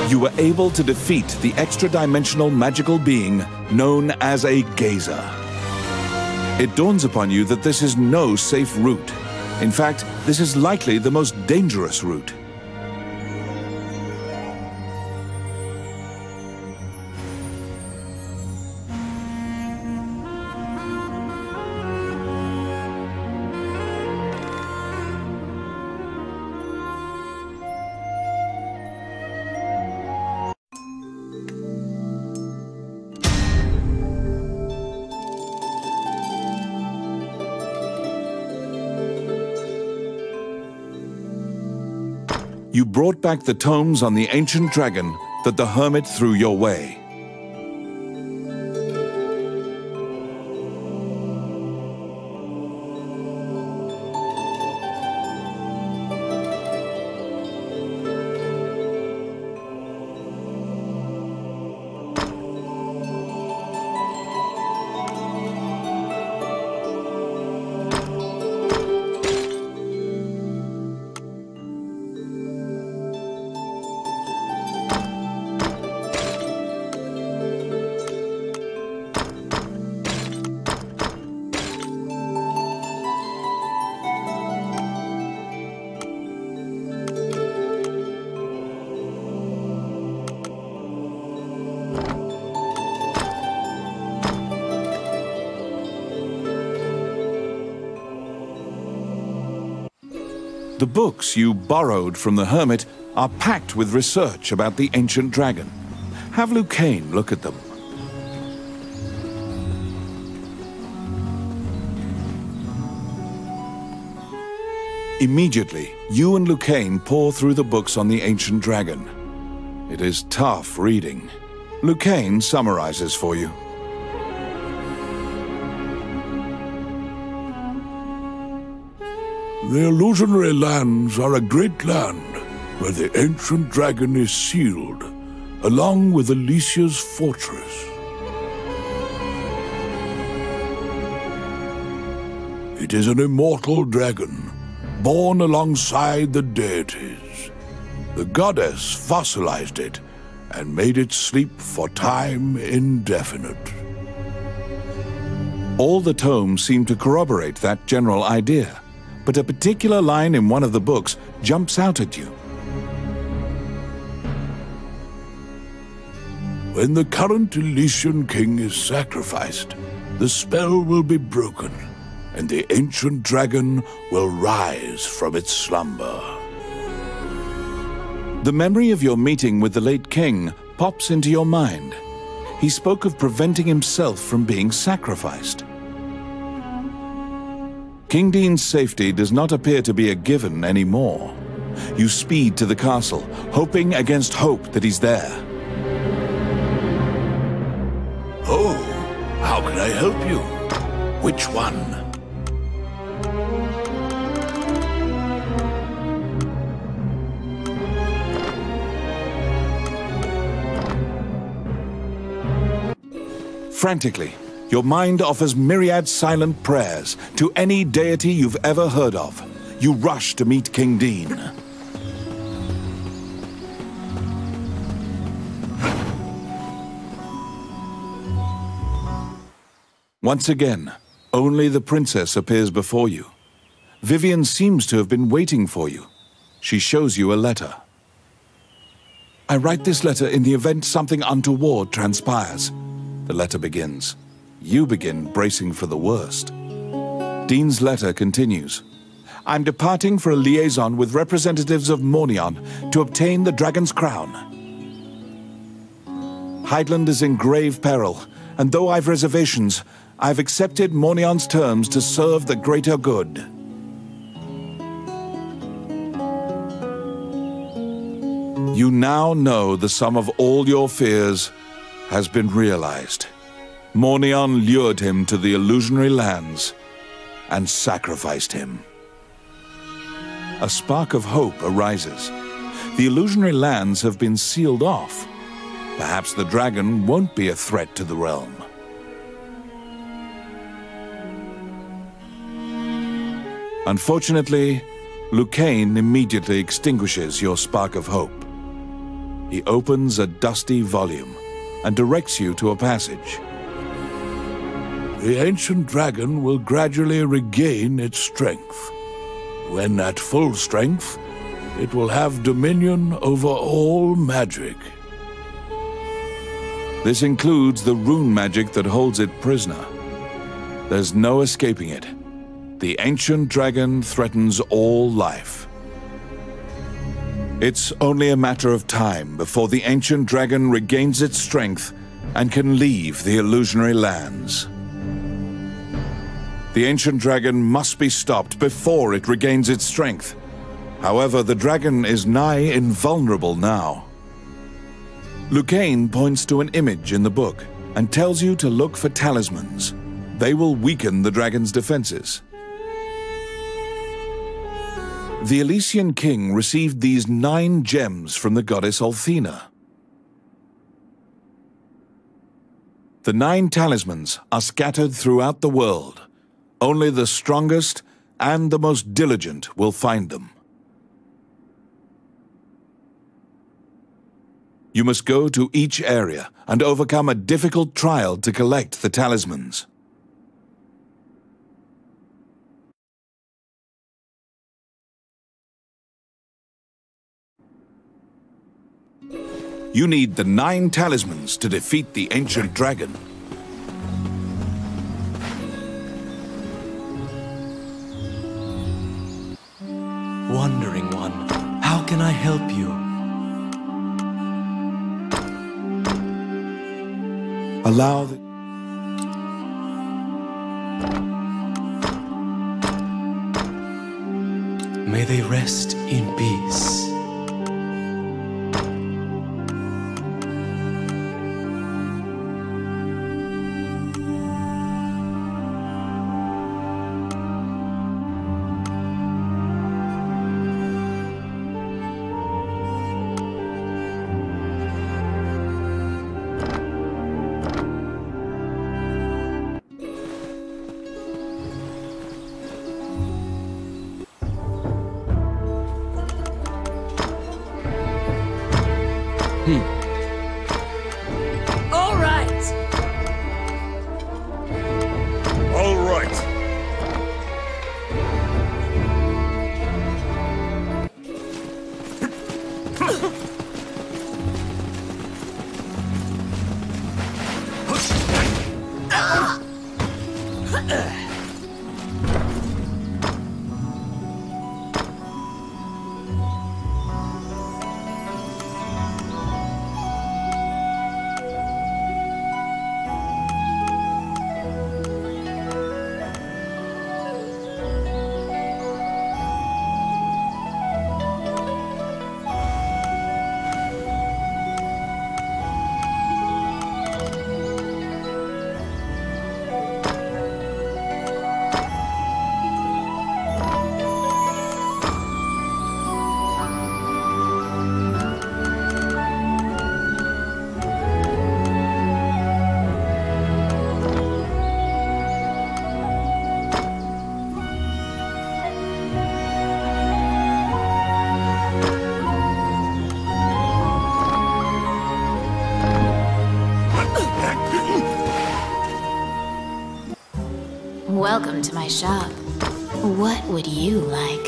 Speaker 1: You were able to defeat the extra-dimensional magical being known as a gazer. It dawns upon you that this is no safe route. In fact, this is likely the most dangerous route. You brought back the tomes on the ancient dragon that the hermit threw your way. The books you borrowed from the hermit are packed with research about the ancient dragon. Have Lucane look at them. Immediately, you and Lucane pore through the books on the ancient dragon. It is tough reading. Lucane summarizes for you.
Speaker 3: The illusionary lands are a great land where the ancient dragon is sealed, along with Alicia's fortress. It is an immortal dragon, born alongside the deities. The goddess fossilized it and made it sleep for time indefinite.
Speaker 1: All the tomes seem to corroborate that general idea, but a particular line in one of the books jumps out at you.
Speaker 3: When the current Elysian king is sacrificed, the spell will be broken, and the ancient dragon will rise from its slumber.
Speaker 1: The memory of your meeting with the late king pops into your mind. He spoke of preventing himself from being sacrificed. King Dean's safety does not appear to be a given anymore. You speed to the castle, hoping against hope that he's there.
Speaker 3: Oh, how can I help you? Which one?
Speaker 1: Frantically, your mind offers myriad silent prayers to any deity you've ever heard of. You rush to meet King Dean. Once again, only the princess appears before you. Vivian seems to have been waiting for you. She shows you a letter. I write this letter in the event something untoward transpires. The letter begins. You begin bracing for the worst. Dean's letter continues. I'm departing for a liaison with representatives of Mornion to obtain the dragon's crown. Heidland is in grave peril, and though I've reservations, I've accepted Mornion's terms to serve the greater good. You now know the sum of all your fears has been realized. Mornion lured him to the illusionary lands and sacrificed him. A spark of hope arises. The illusionary lands have been sealed off. Perhaps the dragon won't be a threat to the realm. Unfortunately, Lucane immediately extinguishes your spark of hope. He opens a dusty volume and directs you to a passage.
Speaker 3: The ancient dragon will gradually regain its strength. When at full strength, it will have dominion over all magic.
Speaker 1: This includes the rune magic that holds it prisoner. There's no escaping it. The ancient dragon threatens all life. It's only a matter of time before the ancient dragon regains its strength and can leave the illusionary lands. The ancient dragon must be stopped before it regains its strength. However, the dragon is nigh invulnerable now. Lucane points to an image in the book and tells you to look for talismans. They will weaken the dragon's defenses. The Elysian king received these 9 gems from the goddess Althena. The 9 talismans are scattered throughout the world. Only the strongest and the most diligent will find them. You must go to each area and overcome a difficult trial to collect the talismans. You need the 9 talismans to defeat the ancient dragon.
Speaker 5: Wandering One, how can I help you?
Speaker 1: Allow the...
Speaker 5: May they rest in peace.
Speaker 4: Welcome to my shop. What would you like?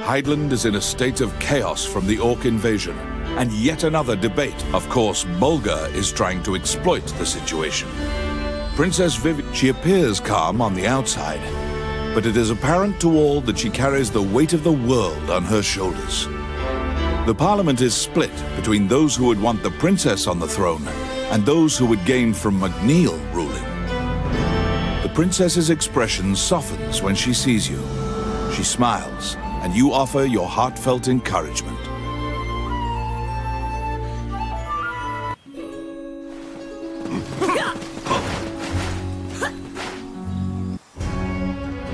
Speaker 1: Heidland is in a state of chaos from the Orc invasion, and yet another debate. Of course, Bolger is trying to exploit the situation. Princess Vivi, she appears calm on the outside, but it is apparent to all that she carries the weight of the world on her shoulders. The Parliament is split between those who would want the princess on the throne and those who would gain from MacNeil ruling. The princess's expression softens when she sees you. She smiles, and you offer your heartfelt encouragement.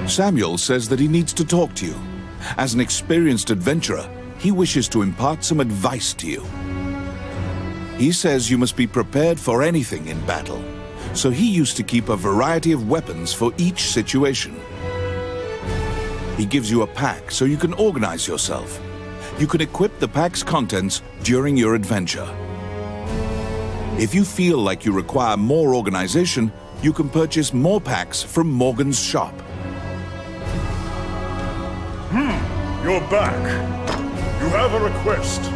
Speaker 1: Samuel says that he needs to talk to you. As an experienced adventurer, he wishes to impart some advice to you. He says you must be prepared for anything in battle, so he used to keep a variety of weapons for each situation. He gives you a pack so you can organize yourself. You can equip the pack's contents during your adventure. If you feel like you require more organization, you can purchase more packs from Morgan's shop.
Speaker 2: You're back. You have a request.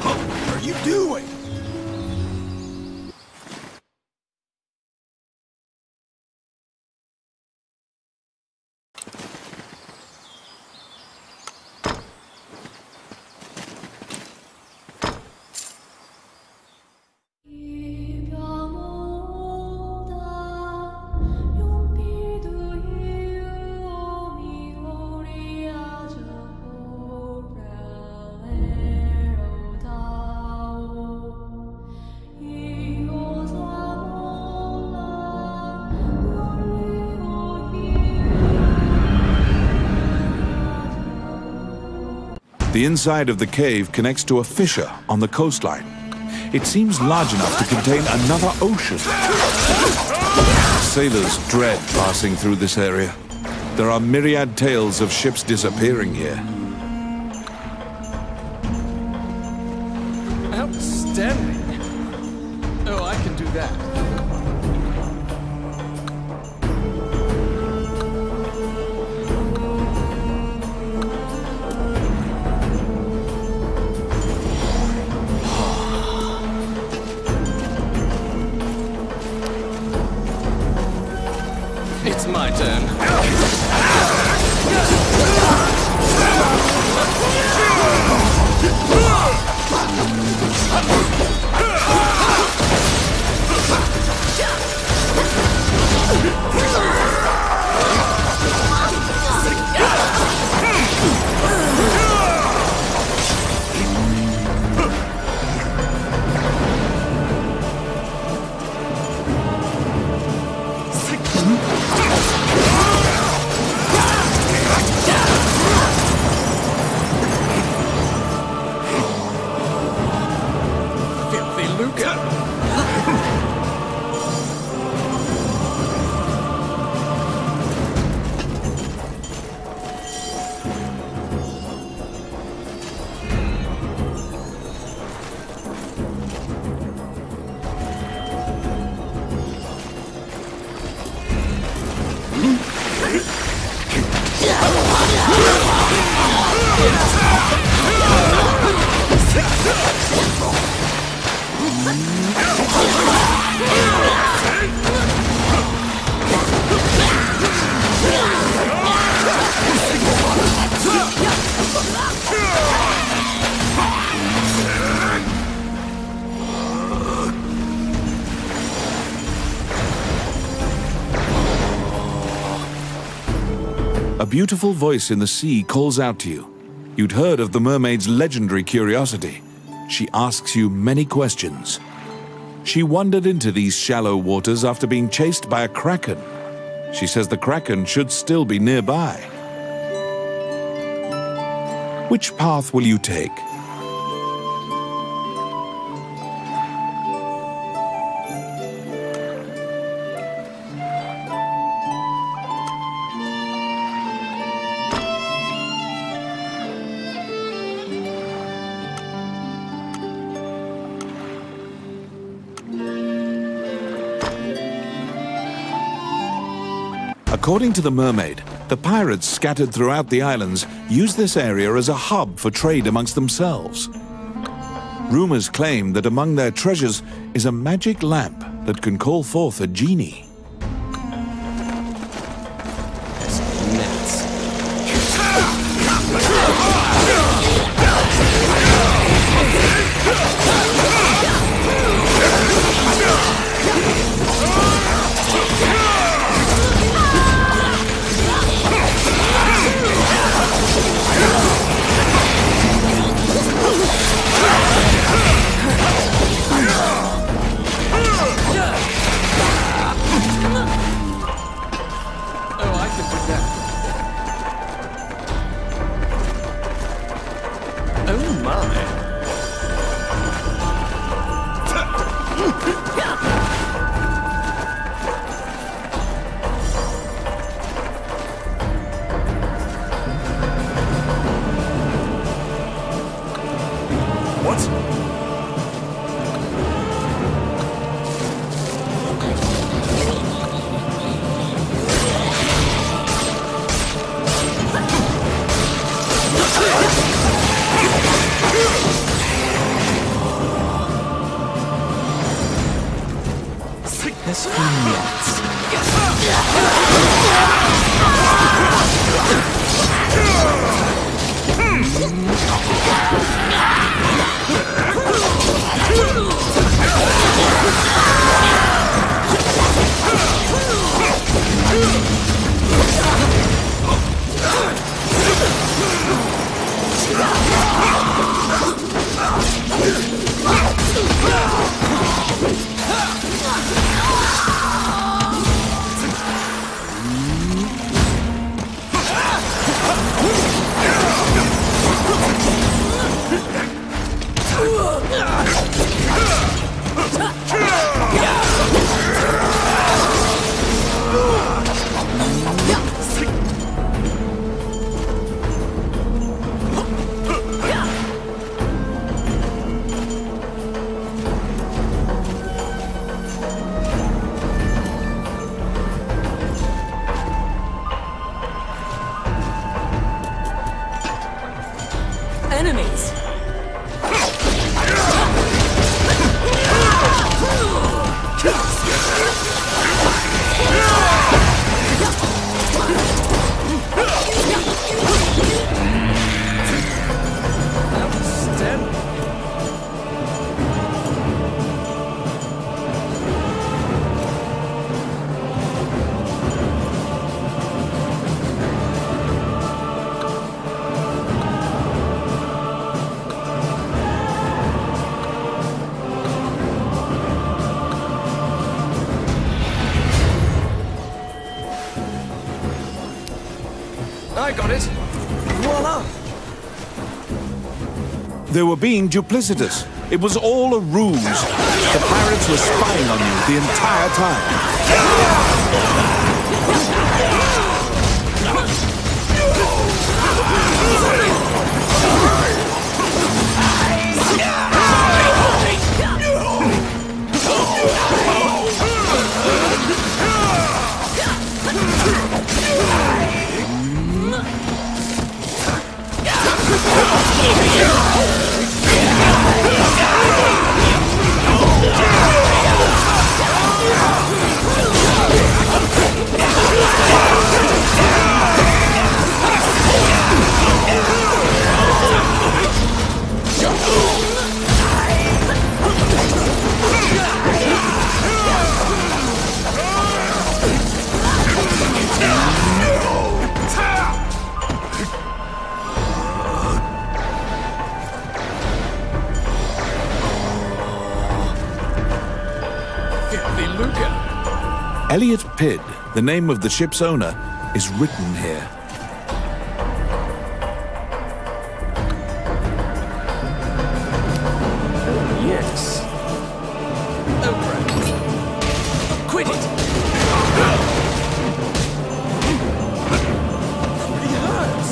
Speaker 6: What are you doing?
Speaker 1: The inside of the cave connects to a fissure on the coastline. It seems large enough to contain another ocean. Sailors dread passing through this area. There are myriad tales of ships disappearing here.
Speaker 6: Outstanding. Oh, I can do that. It's my turn.
Speaker 1: A beautiful voice in the sea calls out to you. You'd heard of the mermaid's legendary curiosity. She asks you many questions. She wandered into these shallow waters after being chased by a kraken. She says the kraken should still be nearby. Which path will you take? According to the mermaid, the pirates scattered throughout the islands use this area as a hub for trade amongst themselves. Rumors claim that among their treasures is a magic lamp that can call forth a genie.
Speaker 5: Sickness for nuts.
Speaker 6: Enemies!
Speaker 5: I got it. Voila!
Speaker 1: They were being duplicitous. It was all a ruse. The pirates were spying on you the entire time. Elliot Pidd, the name of the ship's owner, is written here.
Speaker 5: Yes. Oh, crap. Quit it! It hurts!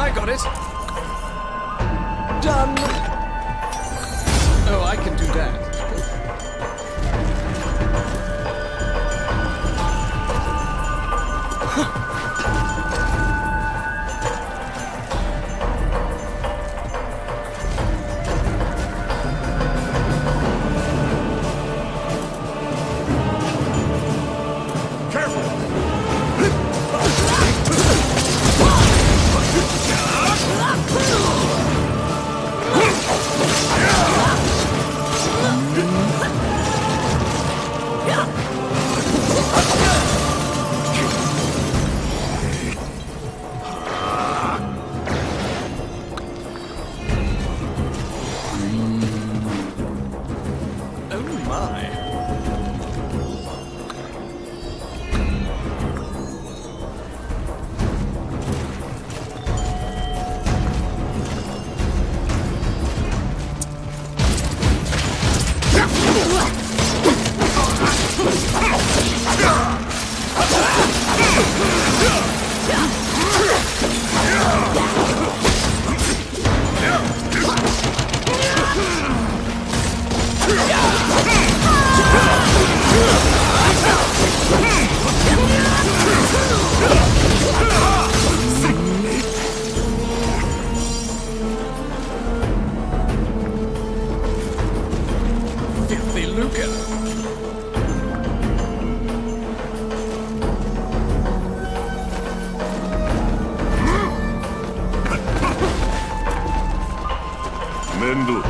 Speaker 5: I got it. Done. Oh, I can do that.
Speaker 2: Grendel.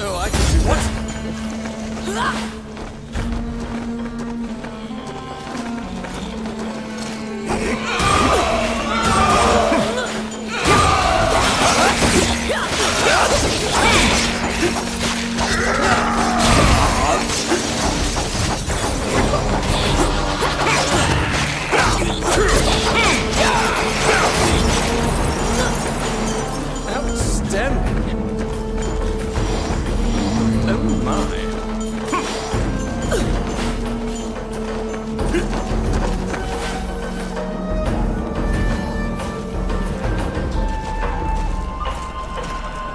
Speaker 6: Oh, I can do what? Outstanding. Oh my.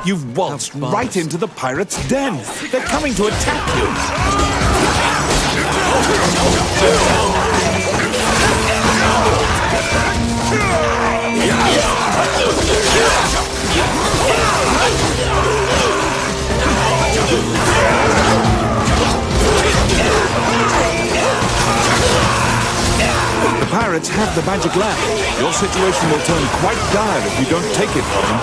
Speaker 1: You've waltzed right into the pirates' den. They're coming to attack you. The pirates have the magic lamp. Your situation will turn quite dire if you don't take it from them.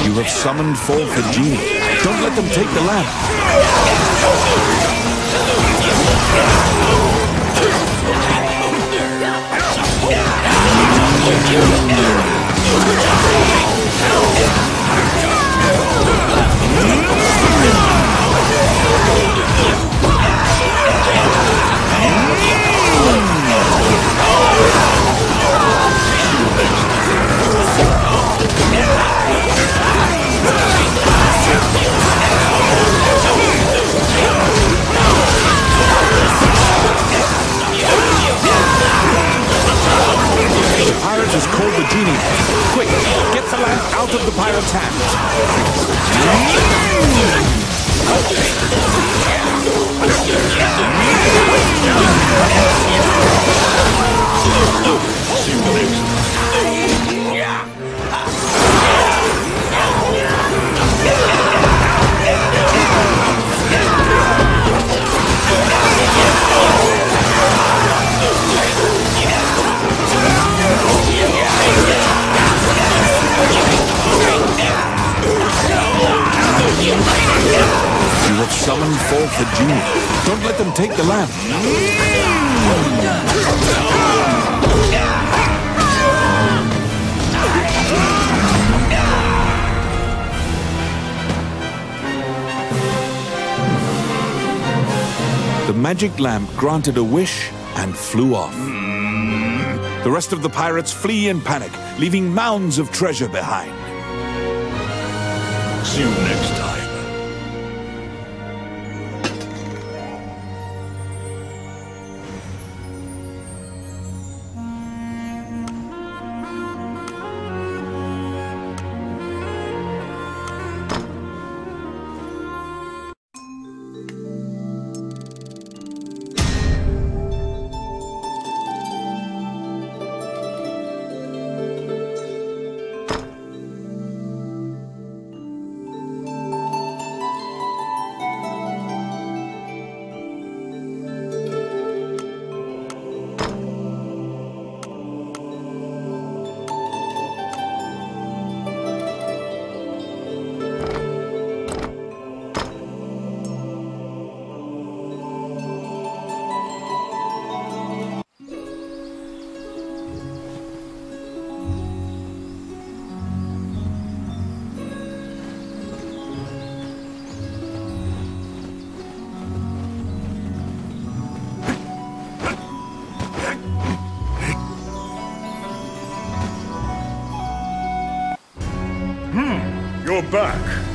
Speaker 1: You have summoned forth the genie. Don't let them take the lamp. The pirate has called the genie. Quick, get the lamp out of the pirate's You have summoned forth the genie. Don't let them take the lamp. The magic lamp granted a wish and flew off. The rest of the pirates flee in panic, leaving mounds of treasure behind.
Speaker 2: See you next time. back.